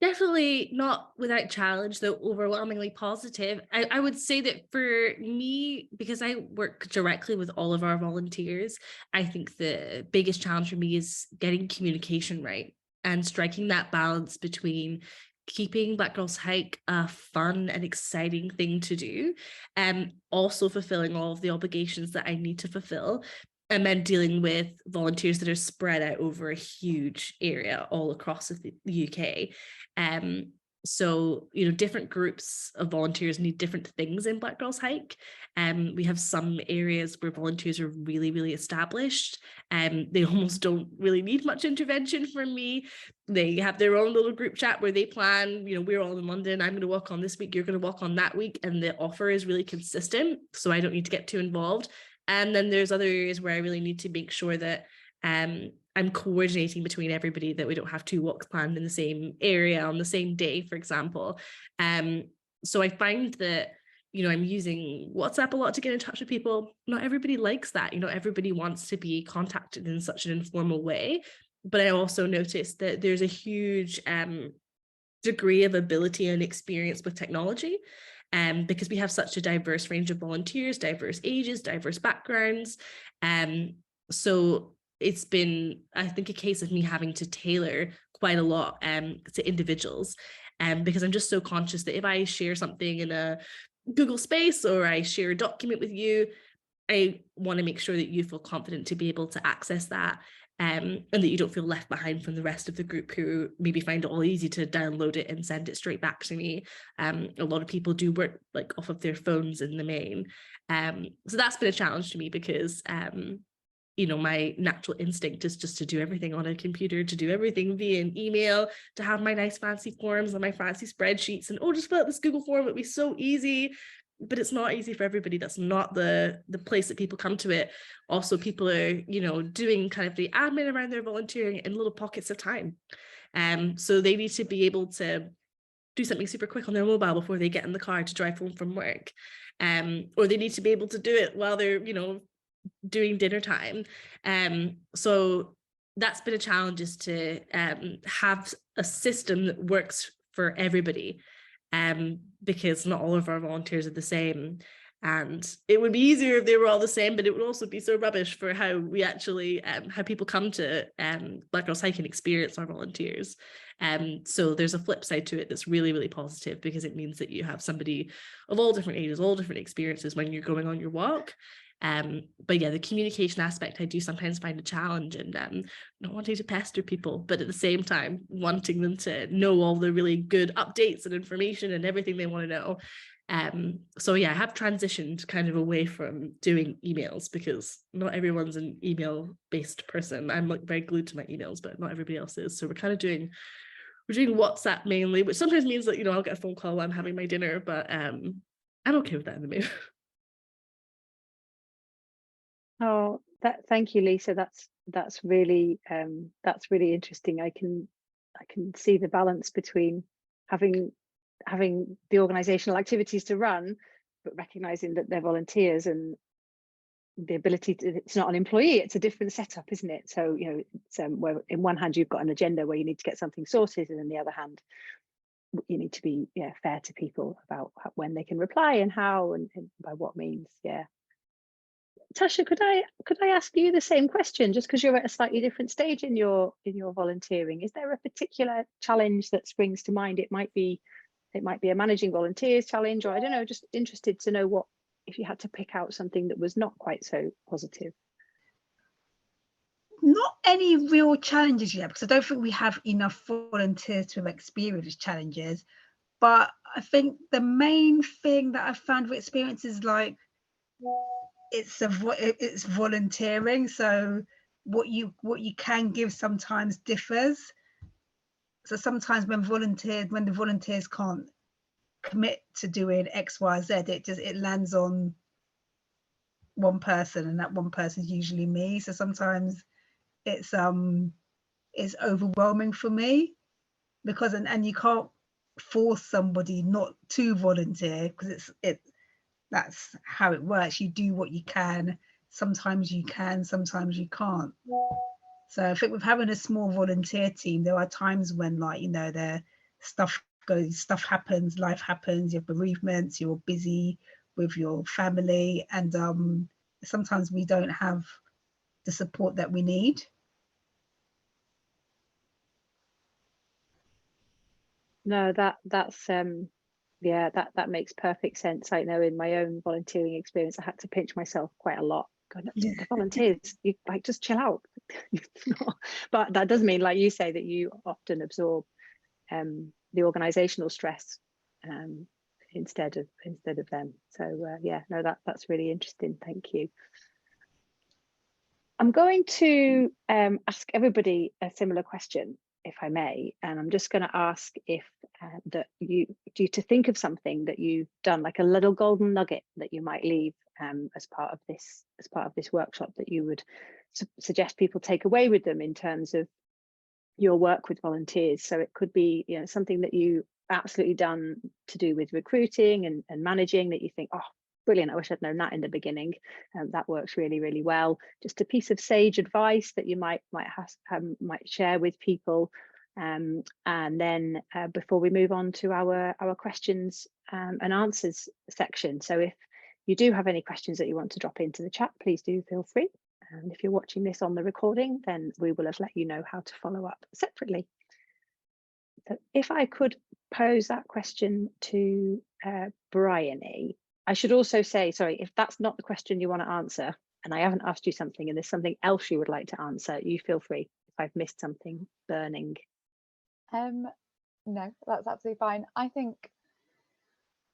definitely not without challenge, though overwhelmingly positive. I would say that for me, because I work directly with all of our volunteers, I think the biggest challenge for me is getting communication right and striking that balance between keeping Black Girls Hike a fun and exciting thing to do, and also fulfilling all of the obligations that I need to fulfill, and then dealing with volunteers that are spread out over a huge area all across the UK. So, you know, different groups of volunteers need different things in Black Girls Hike. We have some areas where volunteers are really, really established, and they almost don't really need much intervention from me. They have their own little group chat where they plan, you know, we're all in London, I'm going to walk on this week, you're going to walk on that week, and the offer is really consistent, so I don't need to get too involved. And then there's other areas where I really need to make sure that I'm coordinating between everybody, that we don't have 2 walks planned in the same area on the same day, for example. So I find that, you know, I'm using WhatsApp a lot to get in touch with people. Not everybody likes that. You know, everybody wants to be contacted in such an informal way. But I also noticed that there's a huge degree of ability and experience with technology. Because we have such a diverse range of volunteers, diverse ages, diverse backgrounds. So it's been, I think, a case of me having to tailor quite a lot to individuals. Because I'm just so conscious that if I share something in a Google Space or I share a document with you, I want to make sure that you feel confident to be able to access that. and that you don't feel left behind from the rest of the group who maybe find it all easy to download it and send it straight back to me. A lot of people do work like off of their phones in the main. So that's been a challenge to me because you know, my natural instinct is just to do everything on a computer, to do everything via an email, to have my nice fancy forms and my fancy spreadsheets, and just fill out this Google form. It'd be so easy, but it's not easy for everybody. That's not the place that people come to it. Also, people are, you know, doing kind of the admin around their volunteering in little pockets of time. So they need to be able to do something super quick on their mobile before they get in the car to drive home from work. Or they need to be able to do it while they're, you know, doing dinner time. So that's been a challenge, is to have a system that works for everybody, because not all of our volunteers are the same. And it would be easier if they were all the same, but it would also be so rubbish for how we actually, how people come to Black Girls Hike and experience our volunteers. So there's a flip side to it that's really, really positive, because it means that you have somebody of all different ages, all different experiences when you're going on your walk. But yeah, the communication aspect I do sometimes find a challenge, and not wanting to pester people, but at the same time wanting them to know all the really good updates and information and everything they want to know. So yeah, I have transitioned kind of away from doing emails, because not everyone's an email based person. I'm like very glued to my emails, but not everybody else is. So we're doing WhatsApp mainly, which sometimes means that, you know, I'll get a phone call while I'm having my dinner, but I'm okay with that in the main. Oh, thank you, Lisa. That's really interesting. I can see the balance between having the organizational activities to run, but recognizing that they're volunteers, and the ability to, it's not an employee, it's a different setup, isn't it? So, you know, it's where in one hand you've got an agenda where you need to get something sorted, and in the other hand you need to be fair to people about when they can reply and how and by what means. Tasha, could I ask you the same question, just because you're at a slightly different stage in your volunteering? Is there a particular challenge that springs to mind? It might be a managing volunteers challenge, or I don't know, just interested to know what, if you had to pick out something that was not quite so positive. Not any real challenges yet, because I don't think we have enough volunteers to have experienced challenges. But I think the main thing that I've found with experience is like, it's volunteering, so what you can give sometimes differs. So sometimes when the volunteers can't commit to doing X, Y, Z, it lands on one person, and that one person is usually me. So sometimes it's overwhelming for me, because and you can't force somebody not to volunteer, because that's how it works. You do what you can. Sometimes you can, sometimes you can't. So I think with having a small volunteer team, there are times when, like, you know, stuff happens, life happens, you have bereavements, you're busy with your family, and sometimes we don't have the support that we need. No, that's yeah, that makes perfect sense. I know in my own volunteering experience, I had to pinch myself quite a lot. Going, the volunteers, you like, just chill out. But that does mean, like you say, that you often absorb the organizational stress instead of them. So yeah, no, that's really interesting. Thank you. I'm going to ask everybody a similar question, if I may, and I'm just going to ask if that you to think of something that you've done, like a little golden nugget that you might leave as part of this workshop, that you would suggest people take away with them in terms of your work with volunteers. So it could be, you know, something that you absolutely done to do with recruiting and managing, that you think, oh, brilliant, I wish I'd known that in the beginning. That works really, really well. Just a piece of sage advice that you might share with people. And then before we move on to our questions and answers section. So if you do have any questions that you want to drop into the chat, please do feel free. And if you're watching this on the recording, then we will have let you know how to follow up separately. So if I could pose that question to Bryony, I should also say, sorry, if that's not the question you want to answer, and I haven't asked you something and there's something else you would like to answer, you feel free if I've missed something burning. No, that's absolutely fine. I think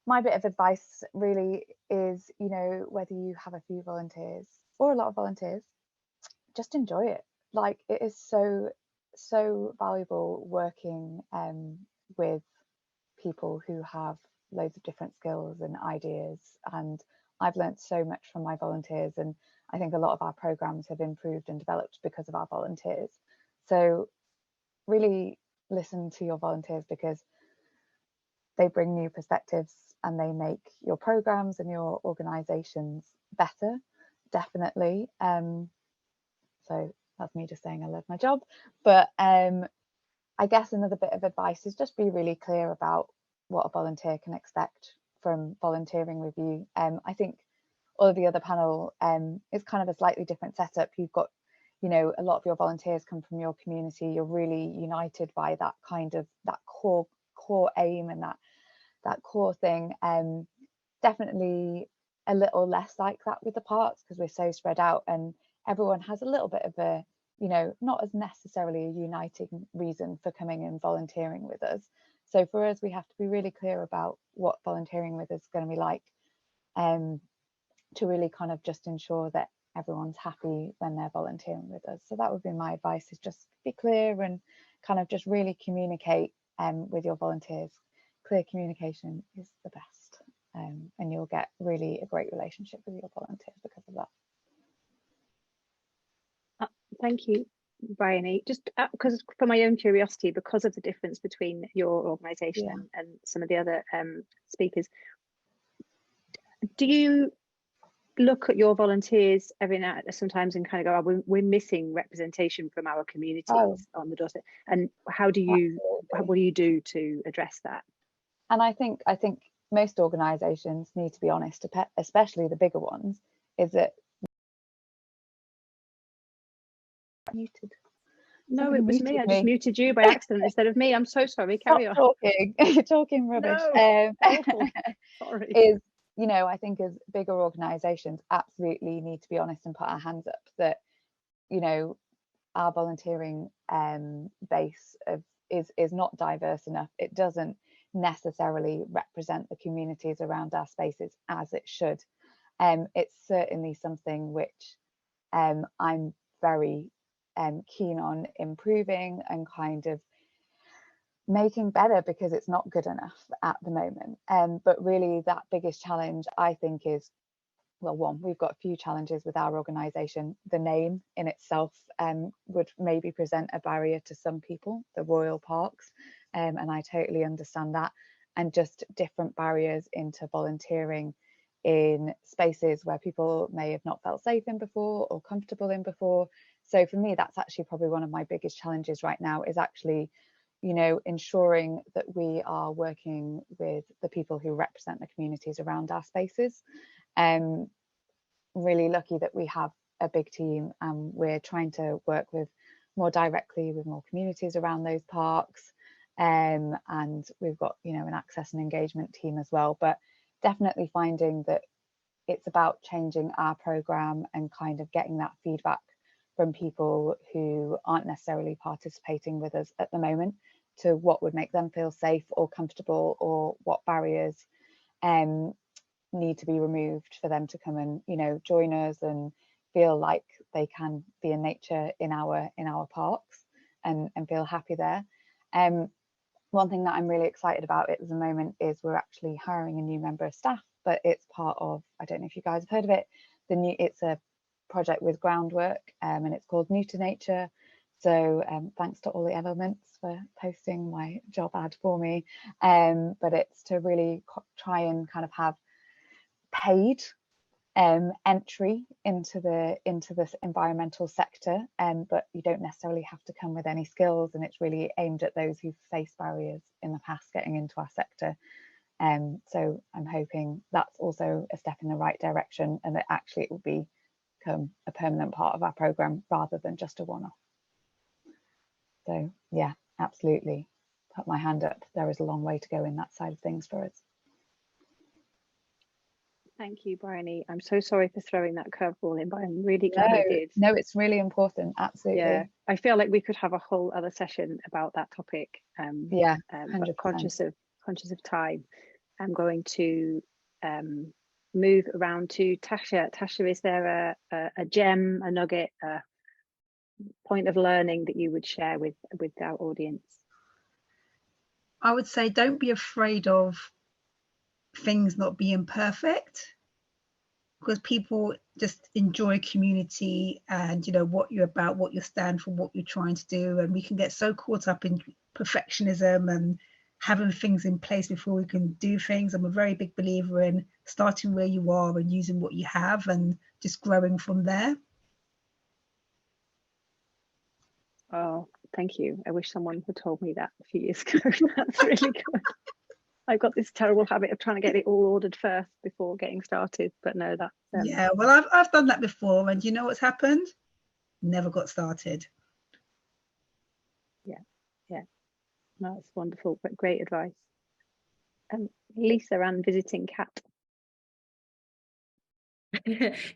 my bit of advice really is, you know, whether you have a few volunteers or a lot of volunteers, just enjoy it. Like, it is so valuable working with people who have loads of different skills and ideas, and I've learned so much from my volunteers, and I think a lot of our programs have improved and developed because of our volunteers. So really listen to your volunteers, because they bring new perspectives and they make your programs and your organizations better, definitely. So that's me just saying I love my job. But I guess another bit of advice is just be really clear about what a volunteer can expect from volunteering with you. I think all of the other panel is kind of a slightly different setup. You've got, you know, a lot of your volunteers come from your community. You're really united by that kind of that core aim and that core thing. Definitely a little less like that with the parks, because we're so spread out and everyone has a little bit of a, you know, not as necessarily a uniting reason for coming and volunteering with us. So for us, we have to be really clear about what volunteering with us is going to be like, to really kind of just ensure that everyone's happy when they're volunteering with us. So that would be my advice, is just be clear and kind of just really communicate with your volunteers. Clear communication is the best, and you'll get really a great relationship with your volunteers because of that. Thank you, Bryony. Just because for my own curiosity, because of the difference between your organisation and some of the other speakers, do you look at your volunteers every now and sometimes and kind of go, oh, we're missing representation from our communities on the doorstep? And how do you, what do you do to address that? And I think most organisations need to be honest, especially the bigger ones, is that muted. No, Somebody it was me. I just me. muted you by accident instead of me. I'm so sorry. Carry on. Talking. You're talking rubbish. No, sorry. Is, you know, I think as bigger organisations absolutely need to be honest and put our hands up that, you know, our volunteering base is not diverse enough. It doesn't necessarily represent the communities around our spaces as it should. It's certainly something which I'm very keen on improving and kind of making better, because it's not good enough at the moment. But really that biggest challenge, I think, is, well, one, we've got a few challenges with our organisation. The name in itself would maybe present a barrier to some people, the Royal Parks, and I totally understand that. And just different barriers into volunteering in spaces where people may have not felt safe in before or comfortable in before. So for me, that's actually probably one of my biggest challenges right now, is actually, you know, ensuring that we are working with the people who represent the communities around our spaces. Really lucky that we have a big team, and we're trying to work with more directly with more communities around those parks, and we've got, you know, an access and engagement team as well. But definitely finding that it's about changing our program and kind of getting that feedback from people who aren't necessarily participating with us at the moment, to what would make them feel safe or comfortable, or what barriers need to be removed for them to come and, you know, join us and feel like they can be in nature in our parks and feel happy there. One thing that I'm really excited about at the moment is we're actually hiring a new member of staff, but it's part of, I don't know if you guys have heard of it, it's a project with Groundwork, and it's called New to Nature. So thanks to All the Elements for posting my job ad for me, but it's to really try and kind of have paid entry into this environmental sector, but you don't necessarily have to come with any skills, and it's really aimed at those who've faced barriers in the past getting into our sector. So I'm hoping that's also a step in the right direction, and that actually it will become a permanent part of our program rather than just a one-off. So yeah, absolutely, put my hand up. There is a long way to go in that side of things for us. Thank you, Bryony. I'm so sorry for throwing that curveball in, but I'm really glad I did. No, it's really important. Absolutely. Yeah, I feel like we could have a whole other session about that topic. Yeah, but 100%. conscious of time, I'm going to move around to Tasha. Tasha, is there a gem, a nugget, a point of learning that you would share with our audience? I would say don't be afraid of things not being perfect, because people just enjoy community and, you know, what you're about, what you stand for, what you're trying to do. And we can get so caught up in perfectionism and having things in place before we can do things. I'm a very big believer in starting where you are and using what you have and just growing from there. Oh, thank you. I wish someone had told me that a few years ago. That's really good. I've got this terrible habit of trying to get it all ordered first before getting started, but no, that's yeah, well, I've done that before, and you know what's happened? Never got started. Yeah, no, it's wonderful, but great advice. Lisa, and visiting cat.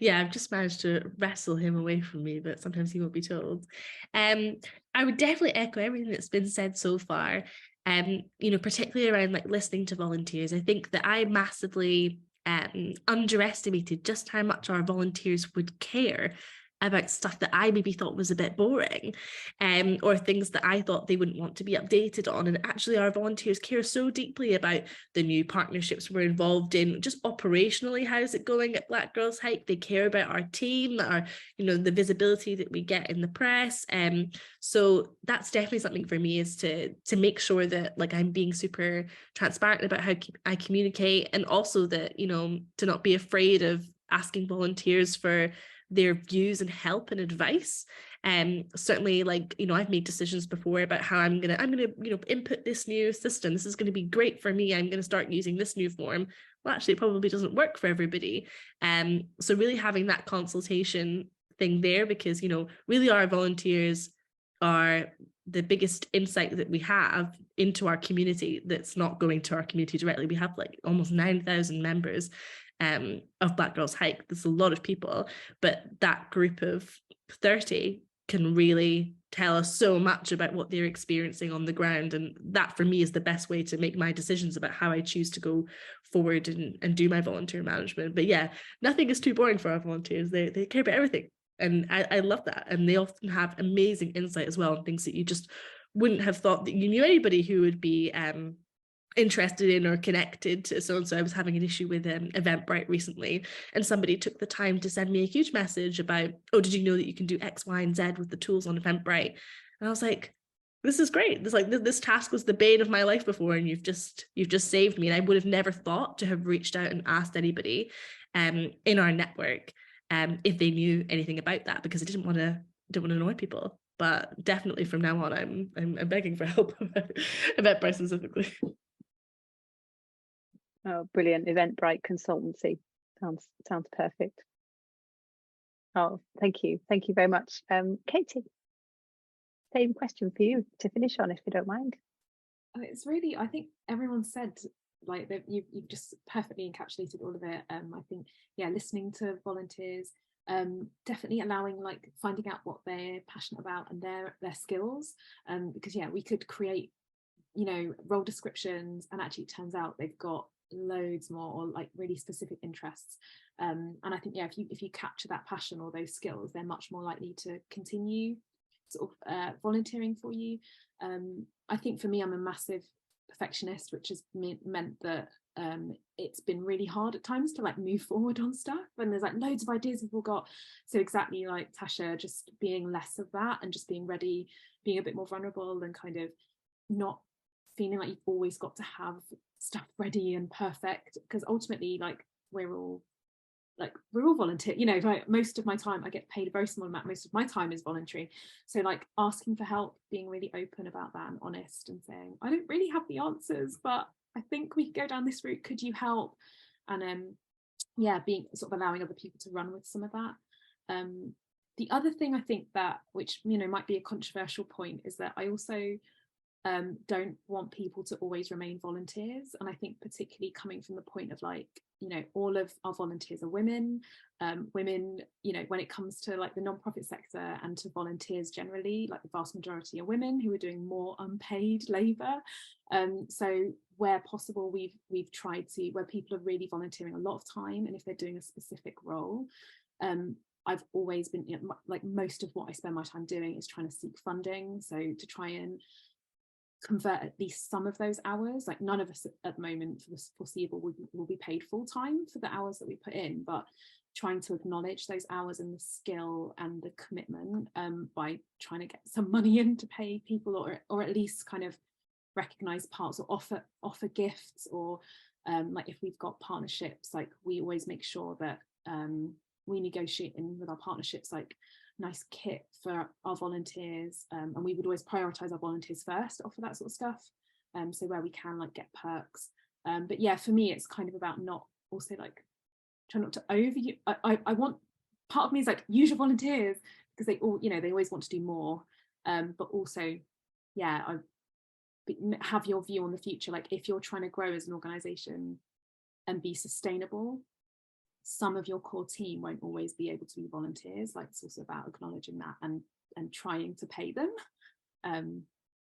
Yeah, I've just managed to wrestle him away from me, but sometimes he won't be told. I would definitely echo everything that's been said so far. You know, particularly around like listening to volunteers. I think that I massively underestimated just how much our volunteers would care about stuff that I maybe thought was a bit boring, or things that I thought they wouldn't want to be updated on. And actually our volunteers care so deeply about the new partnerships we're involved in, just operationally, how's it going at Black Girls Hike? They care about our team, our, you know, the visibility that we get in the press. So that's definitely something for me, is to make sure that like I'm being super transparent about how I communicate, and also that, you know, to not be afraid of asking volunteers for their views and help and advice. Certainly, like, you know, I've made decisions before about how I'm gonna, you know, input this new system. This is going to be great for me. I'm going to start using this new form. Well, actually, it probably doesn't work for everybody. So really having that consultation thing there, because, you know, really our volunteers are the biggest insight that we have into our community that's not going to our community directly. We have like almost 9,000 members of Black Girls Hike. There's a lot of people, but that group of 30 can really tell us so much about what they're experiencing on the ground, and that for me is the best way to make my decisions about how I choose to go forward and do my volunteer management. But yeah, nothing is too boring for our volunteers. They care about everything, and I love that. And they often have amazing insight as well, on things that you just wouldn't have thought that you knew anybody who would be interested in or connected to so-and-so. I was having an issue with Eventbrite recently, and somebody took the time to send me a huge message about, oh, did you know that you can do X, Y, and Z with the tools on Eventbrite? And I was like, this is great. This task was the bane of my life before, and you've just saved me. And I would have never thought to have reached out and asked anybody in our network if they knew anything about that, because I didn't want to annoy people. But definitely from now on, I'm begging for help about Eventbrite specifically. Oh, brilliant. Eventbrite consultancy. Sounds perfect. Oh, thank you. Thank you very much. Katy, same question for you to finish on, if you don't mind. It's really, I think everyone said, like, that you've just perfectly encapsulated all of it. I think, yeah, listening to volunteers, definitely allowing, like, finding out what they're passionate about and their skills, because yeah, we could create, you know, role descriptions, and actually it turns out they've got loads more, or like really specific interests, and I think, yeah, if you capture that passion or those skills, they're much more likely to continue sort of volunteering for you. I think for me, I'm a massive perfectionist, which has meant that it's been really hard at times to like move forward on stuff, and there's like loads of ideas we've all got. So exactly like Tasha, just being less of that and just being ready, being a bit more vulnerable, and kind of not feeling like you've always got to have stuff ready and perfect, because ultimately, like, we're all volunteer, you know, like most of my time, I get paid a very small amount, most of my time is voluntary. So like asking for help, being really open about that and honest, and saying, I don't really have the answers, but I think we could go down this route, could you help? And yeah, being sort of allowing other people to run with some of that. The other thing I think that, which, you know, might be a controversial point, is that I also don't want people to always remain volunteers. And I think particularly coming from the point of like, you know, all of our volunteers are women, you know, when it comes to like the nonprofit sector and to volunteers generally, like the vast majority are women who are doing more unpaid labour. So where possible, we've tried to, where people are really volunteering a lot of time, and if they're doing a specific role, I've always been, you know, like most of what I spend my time doing is trying to seek funding. So to try and convert at least some of those hours. Like none of us at the moment for the foreseeable will be paid full time for the hours that we put in, but trying to acknowledge those hours and the skill and the commitment by trying to get some money in to pay people, or at least kind of recognize parts, or offer gifts, or like if we've got partnerships, like we always make sure that we negotiate in with our partnerships like nice kit for our volunteers, and we would always prioritize our volunteers first, offer that sort of stuff, so where we can like get perks, but yeah, for me it's kind of about not also like try not to I want, part of me is like, use your volunteers, because they all, you know, they always want to do more, but also yeah, have your view on the future. Like if you're trying to grow as an organization and be sustainable, some of your core team won't always be able to be volunteers. Like it's also about acknowledging that and trying to pay them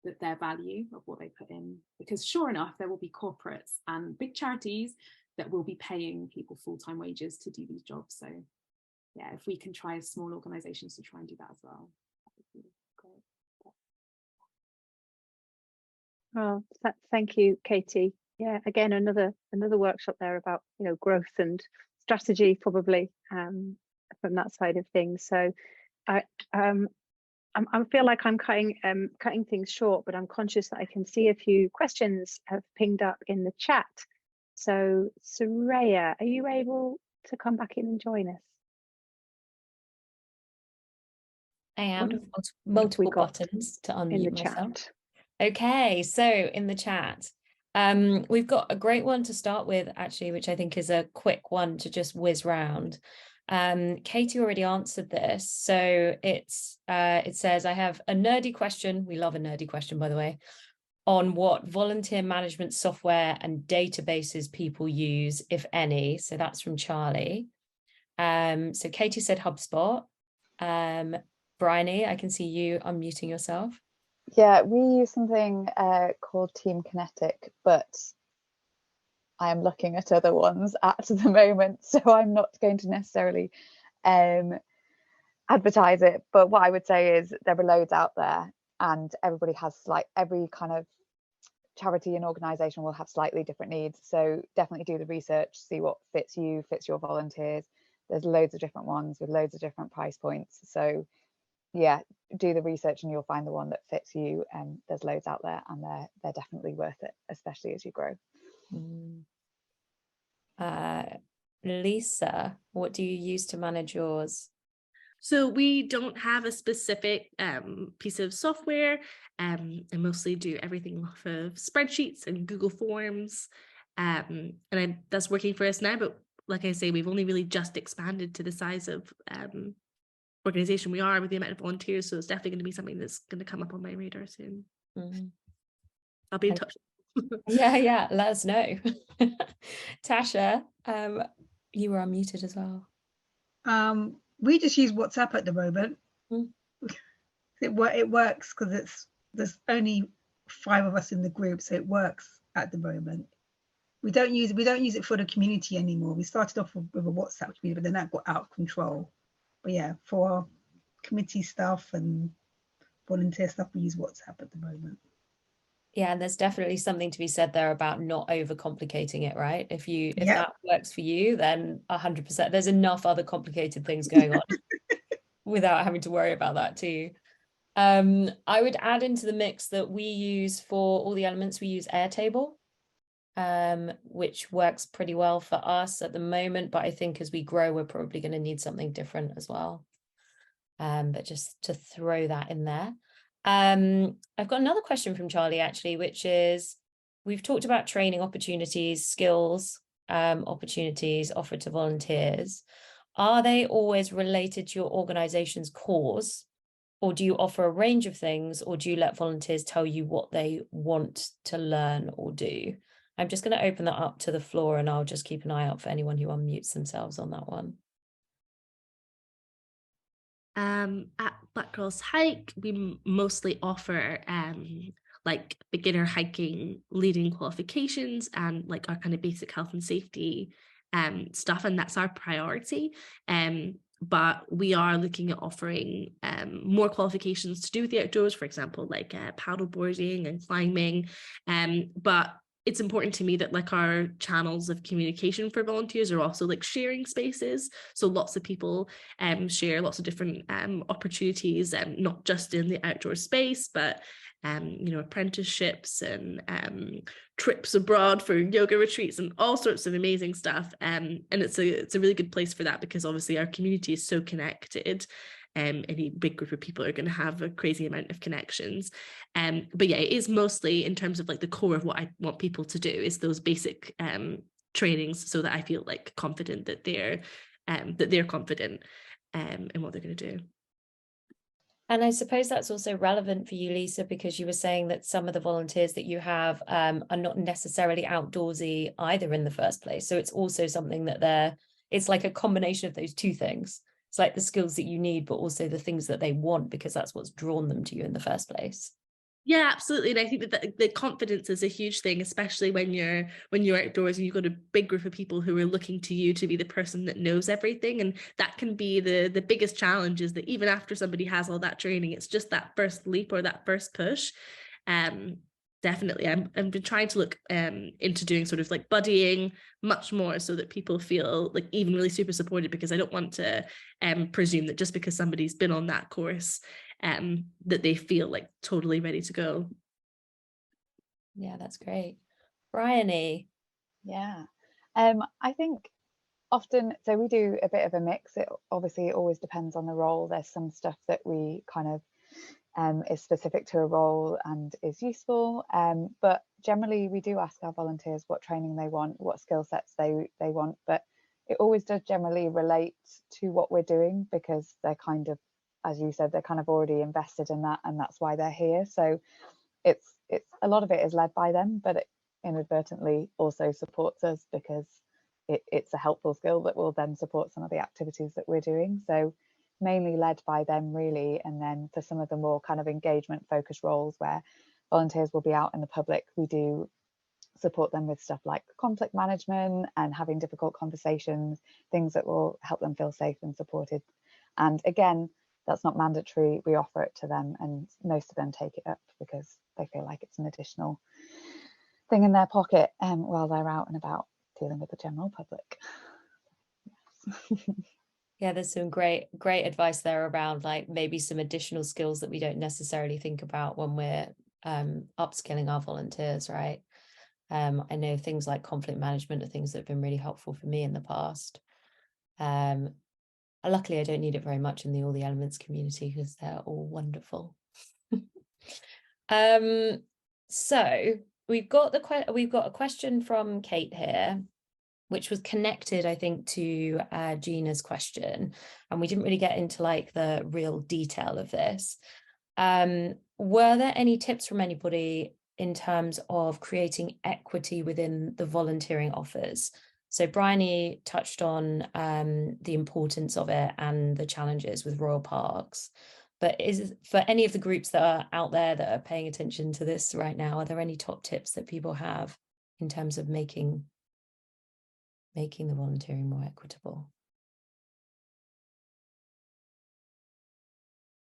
that their value of what they put in, because sure enough there will be corporates and big charities that will be paying people full-time wages to do these jobs. So yeah, if we can try as small organizations to try and do that as well, that would be great. Well, thank you, Katie. Yeah, again, another workshop there about, you know, growth and strategy, probably from that side of things. So I feel like I'm cutting things short, but I'm conscious that I can see a few questions have pinged up in the chat. So Soraya, are you able to come back in and join us? I am. Multiple buttons to unmute myself. Chat? Okay, so in the chat, we've got a great one to start with, actually, which I think is a quick one to just whiz round. Katie already answered this. So it says, I have a nerdy question. We love a nerdy question, by the way, on what volunteer management software and databases people use, if any. So that's from Charlie. So Katie said HubSpot. Bryony, I can see you unmuting yourself. Yeah, we use something called Team Kinetic, but I am looking at other ones at the moment, so I'm not going to necessarily advertise it. But what I would say is there are loads out there, and everybody has, like, every kind of charity and organisation will have slightly different needs. So definitely do the research, see what fits you, fits your volunteers. There's loads of different ones with loads of different price points. So yeah, do the research and you'll find the one that fits you. And there's loads out there, and they're definitely worth it, especially as you grow. Lisa, what do you use to manage yours? So we don't have a specific piece of software. I mostly do everything off of spreadsheets and Google Forms, and that's working for us now. But like I say, we've only really just expanded to the size of organization we are with the amount of volunteers, so it's definitely going to be something that's going to come up on my radar soon. I'll be in touch. Yeah, let us know. Tasha, you were unmuted as well. We just use WhatsApp at the moment. It works because there's only 5 of us in the group, so it works at the moment. We don't use it for the community anymore. We started off with a WhatsApp community, but then that got out of control. But yeah, for committee stuff and volunteer stuff, we use WhatsApp at the moment. Yeah, and there's definitely something to be said there about not overcomplicating it, right? If that works for you, then 100%. There's enough other complicated things going on without having to worry about that too. I would add into the mix that we use, for all the elements, we use Airtable, which works pretty well for us at the moment, but I think as we grow, we're probably going to need something different as well. But just to throw that in there. I've got another question from Charlie, actually, which is, we've talked about training opportunities, skills, opportunities offered to volunteers. Are they always related to your organization's cause, Or do you offer a range of things, or do you let volunteers tell you what they want to learn or do? I'm just going to open that up to the floor, and I'll just keep an eye out for anyone who unmutes themselves on that one. At Black Girls Hike, we mostly offer like beginner hiking leading qualifications and like our kind of basic health and safety stuff, and that's our priority. But we are looking at offering more qualifications to do with the outdoors, for example, like paddle boarding and climbing. But it's important to me that like our channels of communication for volunteers are also like sharing spaces. So lots of people share lots of different opportunities, not just in the outdoor space, but you know, apprenticeships and trips abroad for yoga retreats and all sorts of amazing stuff. And it's a really good place for that, because obviously our community is so connected. Any big group of people are going to have a crazy amount of connections. But yeah, it is mostly in terms of like the core of what I want people to do is those basic trainings, so that I feel like confident that they're confident in what they're going to do. And I suppose that's also relevant for you, Lisa, because you were saying that some of the volunteers that you have are not necessarily outdoorsy either in the first place. So it's also something that it's like a combination of those two things. It's like the skills that you need, but also the things that they want, because that's what's drawn them to you in the first place. Yeah, absolutely. And I think that the confidence is a huge thing, especially when you're outdoors and you've got a big group of people who are looking to you to be the person that knows everything. And that can be the biggest challenge, is that even after somebody has all that training, it's just that first leap or that first push. Definitely. I've been trying to look into doing sort of like buddying much more, so that people feel like even really super supported, because I don't want to presume that just because somebody's been on that course that they feel like totally ready to go. Yeah, that's great. Bryony. Yeah, I think often, so we do a bit of a mix. It obviously always depends on the role. There's some stuff that we kind of is specific to a role and is useful, but generally we do ask our volunteers what training they want, what skill sets they want, but it always does generally relate to what we're doing, because they're kind of, as you said, they're kind of already invested in that, and that's why they're here. So it's a lot of it is led by them, but it inadvertently also supports us, because it's a helpful skill that will then support some of the activities that we're doing. So mainly led by them, really. And then for some of the more kind of engagement focused roles where volunteers will be out in the public, we do support them with stuff like conflict management and having difficult conversations, things that will help them feel safe and supported. And again, that's not mandatory. We offer it to them, and most of them take it up because they feel like it's an additional thing in their pocket while they're out and about dealing with the general public. Yes. Yeah, there's some great advice there around like maybe some additional skills that we don't necessarily think about when we're upskilling our volunteers, right? I know things like conflict management are things that have been really helpful for me in the past. Luckily, I don't need it very much in the All the Elements community, because they're all wonderful. So we've got a question from Kate here, which was connected, I think, to Gina's question, and we didn't really get into like the real detail of this. Were there any tips from anybody in terms of creating equity within the volunteering offers? So Bryony touched on the importance of it and the challenges with Royal Parks, but is for any of the groups that are out there that are paying attention to this right now, are there any top tips that people have in terms of making the volunteering more equitable?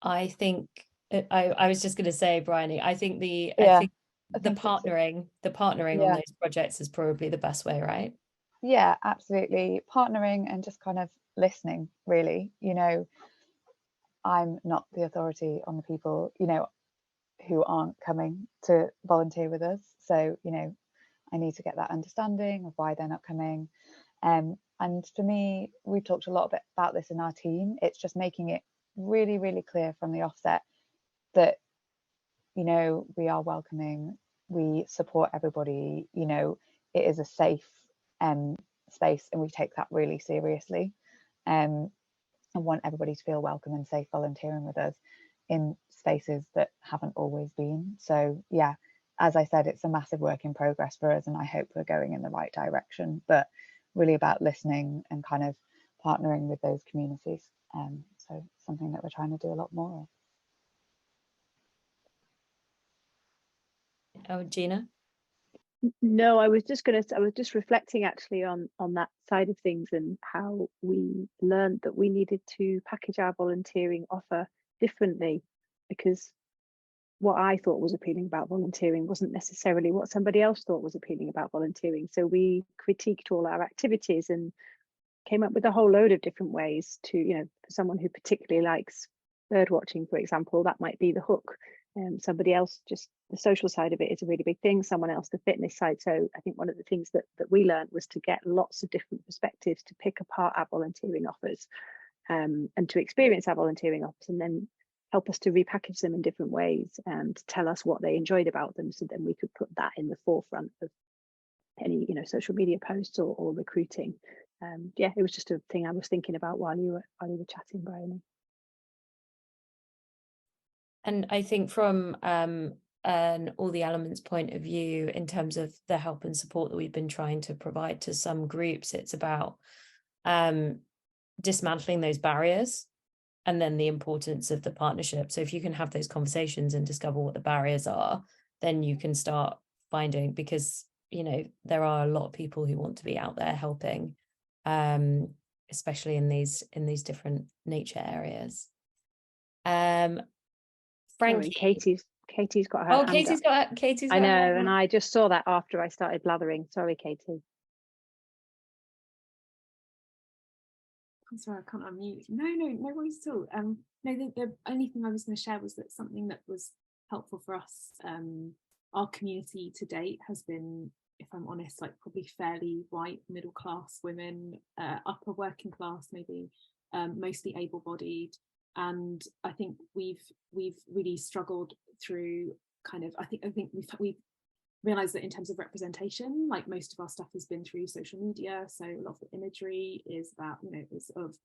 I think I was just going to say, Bryony, I think the partnering on those projects is probably the best way, right? Yeah, absolutely. Partnering and just kind of listening, really. You know, I'm not the authority on the people, you know, who aren't coming to volunteer with us. So, you know, I need to get that understanding of why they're not coming. And for me, we've talked a lot about this in our team. It's just making it really, really clear from the offset that, you know, we are welcoming, we support everybody, you know, it is a safe space, and we take that really seriously, and want everybody to feel welcome and safe volunteering with us. in spaces that haven't always been. So yeah, as I said, it's a massive work in progress for us, and I hope we're going in the right direction, but really about listening and kind of partnering with those communities. So something that we're trying to do a lot more of. Oh, Gina? No, I was just reflecting actually on that side of things, and how we learned that we needed to package our volunteering offer differently, because what I thought was appealing about volunteering wasn't necessarily what somebody else thought was appealing about volunteering. So we critiqued all our activities and came up with a whole load of different ways to, for someone who particularly likes bird watching, for example, that might be the hook. Somebody else, just the social side of it is a really big thing, someone else the fitness side. So I think one of the things that we learned was to get lots of different perspectives to pick apart our volunteering offers, and to experience our volunteering offers, and then help us to repackage them in different ways, and tell us what they enjoyed about them, so then we could put that in the forefront of any social media posts or recruiting. Yeah, it was just a thing I was thinking about while you were chatting, Bryony. And I think from an all the elements point of view, in terms of the help and support that we've been trying to provide to some groups, it's about dismantling those barriers, and then the importance of the partnership. So if you can have those conversations and discover what the barriers are, then you can start finding, because there are a lot of people who want to be out there helping, especially in these different nature areas. Frankie. Sorry, Katie's got her hand Katie's up. got Katie's I got know, her and I just saw that after I started blathering. Sorry, Katie. I'm sorry, I can't unmute. No worries at all. No, the only thing I was going to share was that something that was helpful for us, our community to date has been, if I'm honest, like probably fairly white middle class women, upper working class maybe, mostly able-bodied, and I think we've really struggled through kind of, I think we've realized that in terms of representation, like most of our stuff has been through social media, so a lot of the imagery is about is of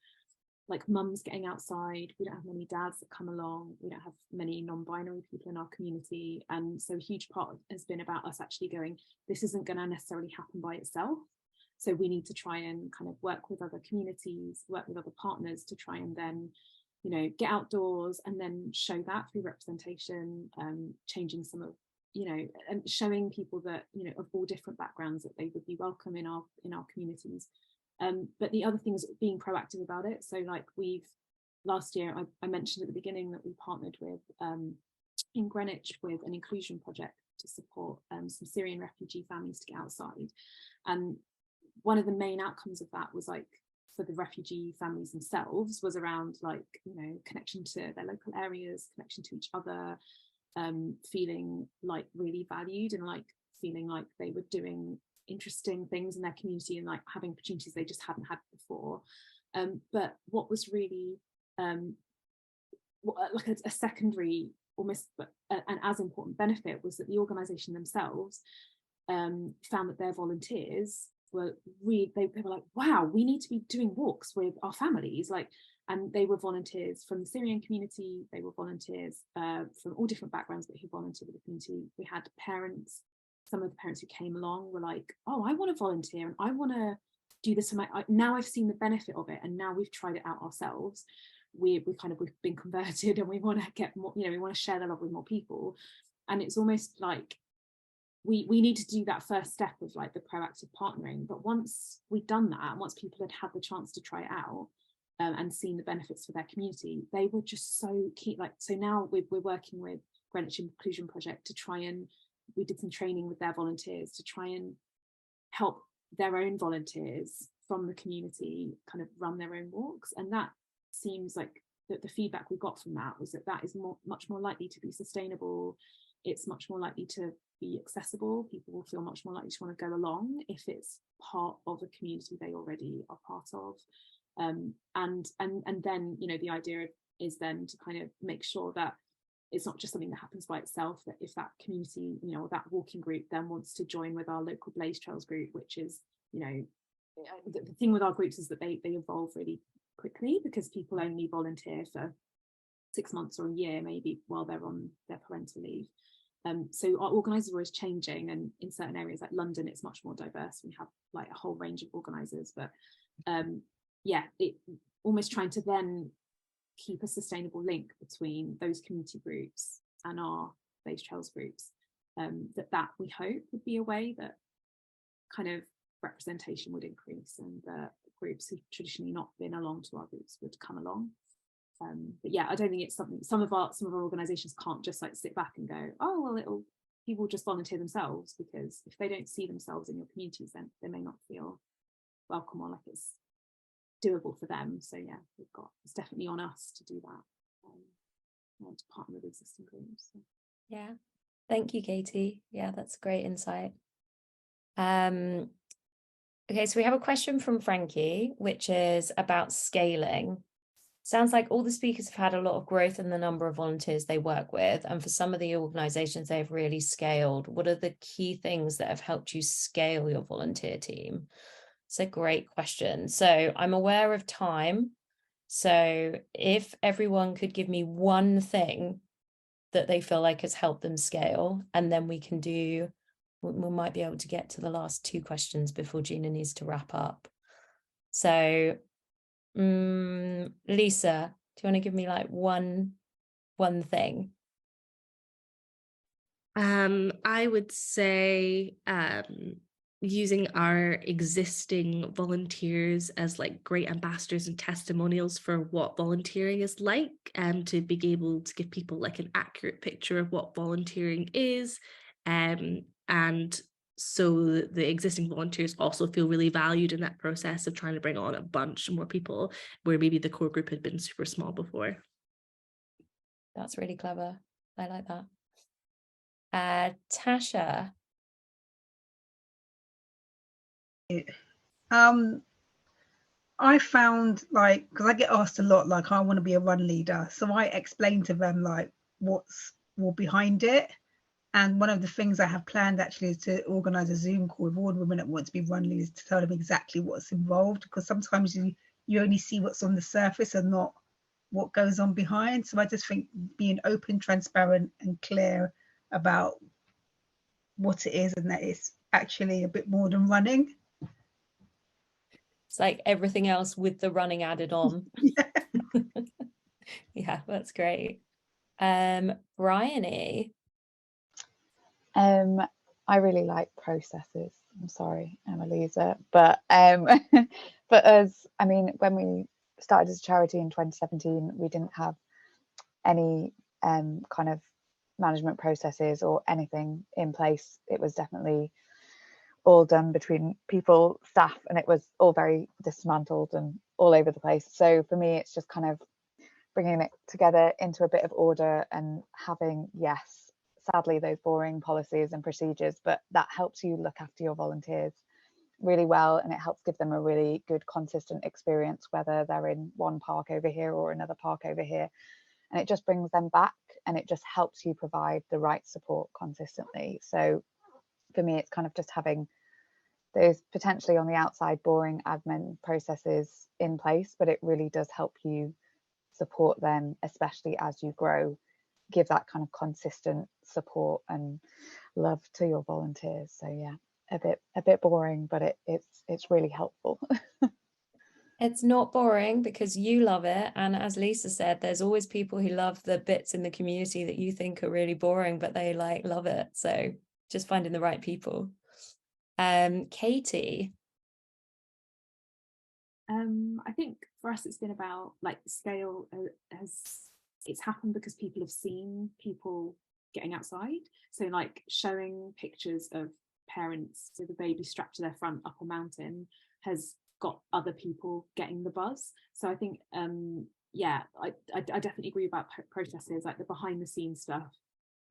like mums getting outside. We don't have many dads that come along, we don't have many non-binary people in our community, and so a huge part has been about us actually going, this isn't going to necessarily happen by itself, so we need to try and kind of work with other communities, work with other partners to try and then get outdoors and then show that through representation, changing some of and showing people that of all different backgrounds that they would be welcome in our communities. But the other thing is being proactive about it. So like last year I mentioned at the beginning that we partnered with in Greenwich with an inclusion project to support some Syrian refugee families to get outside, and one of the main outcomes of that was like, for the refugee families themselves, was around like connection to their local areas, connection to each other, feeling like really valued, and like feeling like they were doing interesting things in their community and like having opportunities they just hadn't had before. But what was really like a secondary almost an as important benefit was that the organisation themselves found that their volunteers were really, they were like, wow, we need to be doing walks with our families, like, and they were volunteers from the Syrian community, they were volunteers from all different backgrounds, but who volunteered with the community. We had parents, some of the parents who came along were like, oh, I want to volunteer and I want to do this, now I've seen the benefit of it, and now we've tried it out ourselves, we've been converted, and we want to get more, we want to share the love with more people. And it's almost like we need to do that first step of like the proactive partnering. But once we'd done that, and once people had the chance to try it out and seen the benefits for their community, they were just so keen. Like, so now we're working with Greenwich Inclusion Project to try, and we did some training with their volunteers to try and help their own volunteers from the community kind of run their own walks. And that seems like the feedback we got from that was that is much more likely to be sustainable. It's much more likely to be accessible. People will feel much more likely to want to go along if it's part of a community they already are part of. And then the idea is then to kind of make sure that it's not just something that happens by itself, that if that community, or that walking group then wants to join with our local Blaze Trails group, which is, the thing with our groups is that they evolve really quickly, because people only volunteer for 6 months or a year maybe while they're on their parental leave. So our organisers are always changing, and in certain areas like London it's much more diverse. We have like a whole range of organisers, but it almost trying to then keep a sustainable link between those community groups and our Base Trails groups. That we hope would be a way that kind of representation would increase, and groups who've traditionally not been along to our groups would come along. But yeah, I don't think it's something some of our organisations can't just like sit back and go, oh well, people just volunteer themselves, because if they don't see themselves in your communities, then they may not feel welcome or like it's doable for them. So yeah, it's definitely on us to do that, to partner with existing groups. So. Yeah, thank you, Katie. Yeah, that's great insight. Okay, so we have a question from Frankie, which is about scaling. Sounds like all the speakers have had a lot of growth in the number of volunteers they work with, and for some of the organisations they've really scaled. What are the key things that have helped you scale your volunteer team? It's a great question. So I'm aware of time. So if everyone could give me one thing that they feel like has helped them scale, and then we might be able to get to the last 2 questions before Gina needs to wrap up. So Lisa, do you want to give me like one thing? I would say using our existing volunteers as like great ambassadors and testimonials for what volunteering is like, and to be able to give people like an accurate picture of what volunteering is, and so the existing volunteers also feel really valued in that process of trying to bring on a bunch more people where maybe the core group had been super small before. That's really clever. I like that. Tasha. I found, like, because I get asked a lot, like, I want to be a run leader. So I explain to them like what's all behind it. And one of the things I have planned actually is to organise a Zoom call with all the women that want to be run leaders, to tell them exactly what's involved, because sometimes you only see what's on the surface and not what goes on behind. So I just think being open, transparent and clear about what it is, and that it's actually a bit more than running. It's like everything else with the running added on. Yeah. Yeah, that's great. Bryony. I really like processes. I'm sorry, I'm a loser, but when we started as a charity in 2017, we didn't have any kind of management processes or anything in place. It was definitely all done between people, staff, and it was all very dismantled and all over the place. So for me, it's just kind of bringing it together into a bit of order and having, yes, sadly, those boring policies and procedures, but that helps you look after your volunteers really well, and it helps give them a really good, consistent experience, whether they're in one park over here or another park over here. And it just brings them back, and it just helps you provide the right support consistently. So for me, it's kind of just having those potentially on the outside boring admin processes in place, but it really does help you support them, especially as you grow, give that kind of consistent support and love to your volunteers. So yeah, a bit boring, but it's really helpful. It's not boring because you love it, and as Lisa said, there's always people who love the bits in the community that you think are really boring, but they like love it. So just finding the right people. Katy. I think for us it's been about like scale. It's happened because people have seen people getting outside, so like showing pictures of parents with a baby strapped to their front up a mountain has got other people getting the buzz. So I think I definitely agree about processes, like the behind the scenes stuff.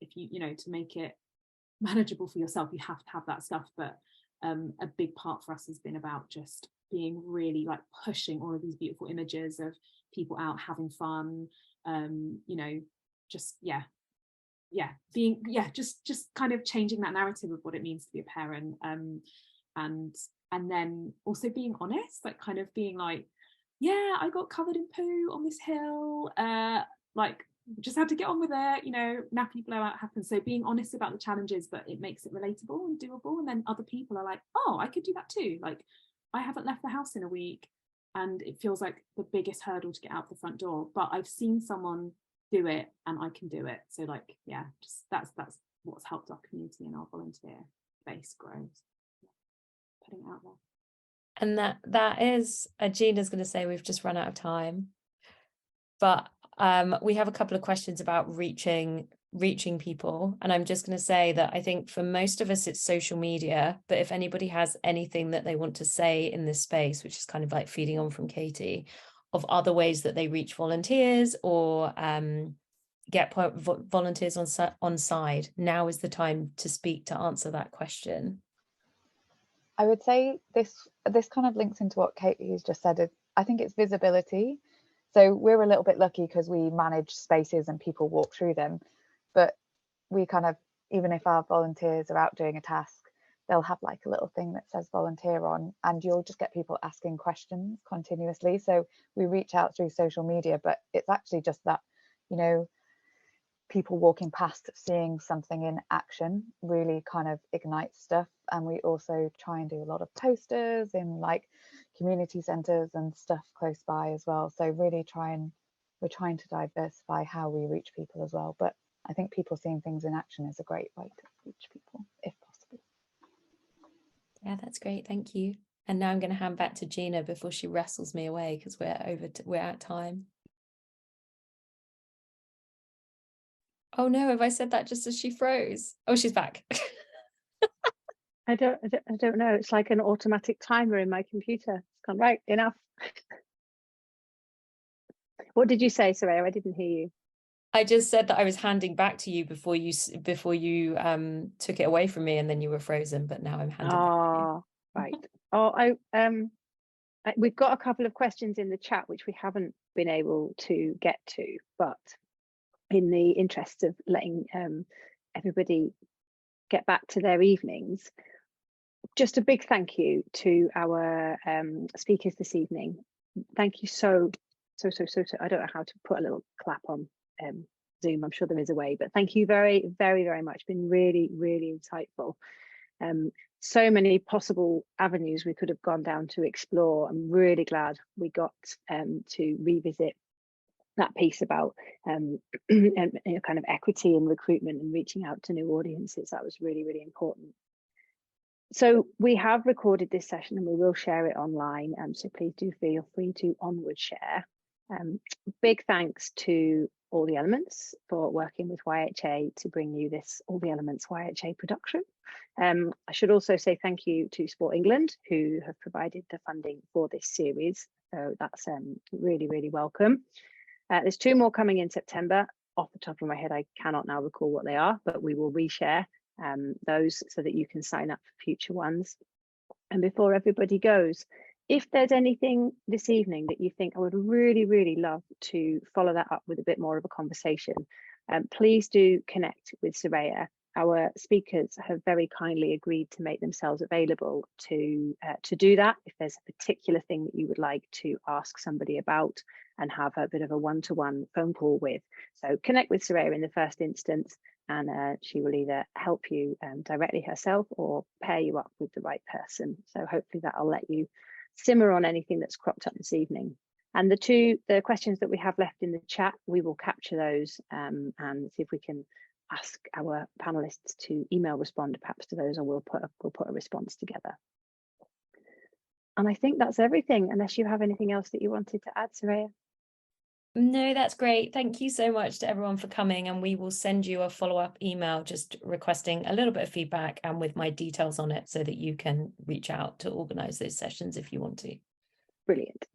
If you to make it manageable for yourself, you have to have that stuff, but a big part for us has been about just being really like pushing all of these beautiful images of people out having fun, just kind of changing that narrative of what it means to be a parent, and then also being honest, like kind of being like, yeah, I got covered in poo on this hill, like, just had to get on with it, you know, nappy blowout happens. So being honest about the challenges, but it makes it relatable and doable. And then other people are like, oh, I could do that too. Like, I haven't left the house in a week and it feels like the biggest hurdle to get out the front door, but I've seen someone do it and I can do it. So like, yeah, just that's what's helped our community and our volunteer base grow. Putting it out there. And that is, Gina's going to say we've just run out of time, but we have a couple of questions about reaching people, and I'm just going to say that I think for most of us it's social media, but if anybody has anything that they want to say in this space, which is kind of like feeding on from Katy, of other ways that they reach volunteers or get volunteers on side, now is the time to speak to answer that question. I would say this kind of links into what Katy's just said. I think it's visibility. So we're a little bit lucky because we manage spaces and people walk through them, but we kind of, even if our volunteers are out doing a task, they'll have like a little thing that says volunteer on, and you'll just get people asking questions continuously. So we reach out through social media, but it's actually just that, you know, people walking past seeing something in action really kind of ignites stuff. And we also try and do a lot of posters in like community centres and stuff close by as well. So really we're trying to diversify how we reach people as well. But I think people seeing things in action is a great way to reach people if possible. Yeah, that's great, thank you. And now I'm going to hand back to Gina before she wrestles me away because we're at time. Oh no, have I said that just as she froze? Oh, she's back. I don't know. It's like an automatic timer in my computer. It's gone, right, enough. What did you say, Soraya? I didn't hear you. I just said that I was handing back to you before you took it away from me, and then you were frozen. But now I'm handing back to you. Right. Oh, we've got a couple of questions in the chat which we haven't been able to get to, but in the interest of letting everybody get back to their evenings, just a big thank you to our speakers this evening. Thank you so. I don't know how to put a little clap on Zoom. I'm sure there is a way, but thank you very, very, very much. Been really, really insightful. So many possible avenues we could have gone down to explore. I'm really glad we got to revisit that piece about and kind of equity in recruitment and reaching out to new audiences. That was really, really important. So we have recorded this session and we will share it online. So please do feel free to onward share. Big thanks to All the Elements for working with YHA to bring you this All the Elements YHA production. I should also say thank you to Sport England, who have provided the funding for this series. So that's really, really welcome. There's 2 more coming in September. Off the top of my head, I cannot now recall what they are, but we will reshare those so that you can sign up for future ones. And before everybody goes, if there's anything this evening that you think I would really, really love to follow that up with a bit more of a conversation, please do connect with Soraya. Our speakers have very kindly agreed to make themselves available to do that. If there's a particular thing that you would like to ask somebody about and have a bit of a one-to-one phone call with. So connect with Soraya in the first instance, and she will either help you directly herself or pair you up with the right person. So hopefully that'll let you simmer on anything that's cropped up this evening. And the questions that we have left in the chat, we will capture those and see if we can ask our panelists to email respond perhaps to those, or we'll put a response together. And I think that's everything, unless you have anything else that you wanted to add, Soraya. No, that's great. Thank you so much to everyone for coming, and we will send you a follow-up email just requesting a little bit of feedback and with my details on it so that you can reach out to organise those sessions if you want to. Brilliant.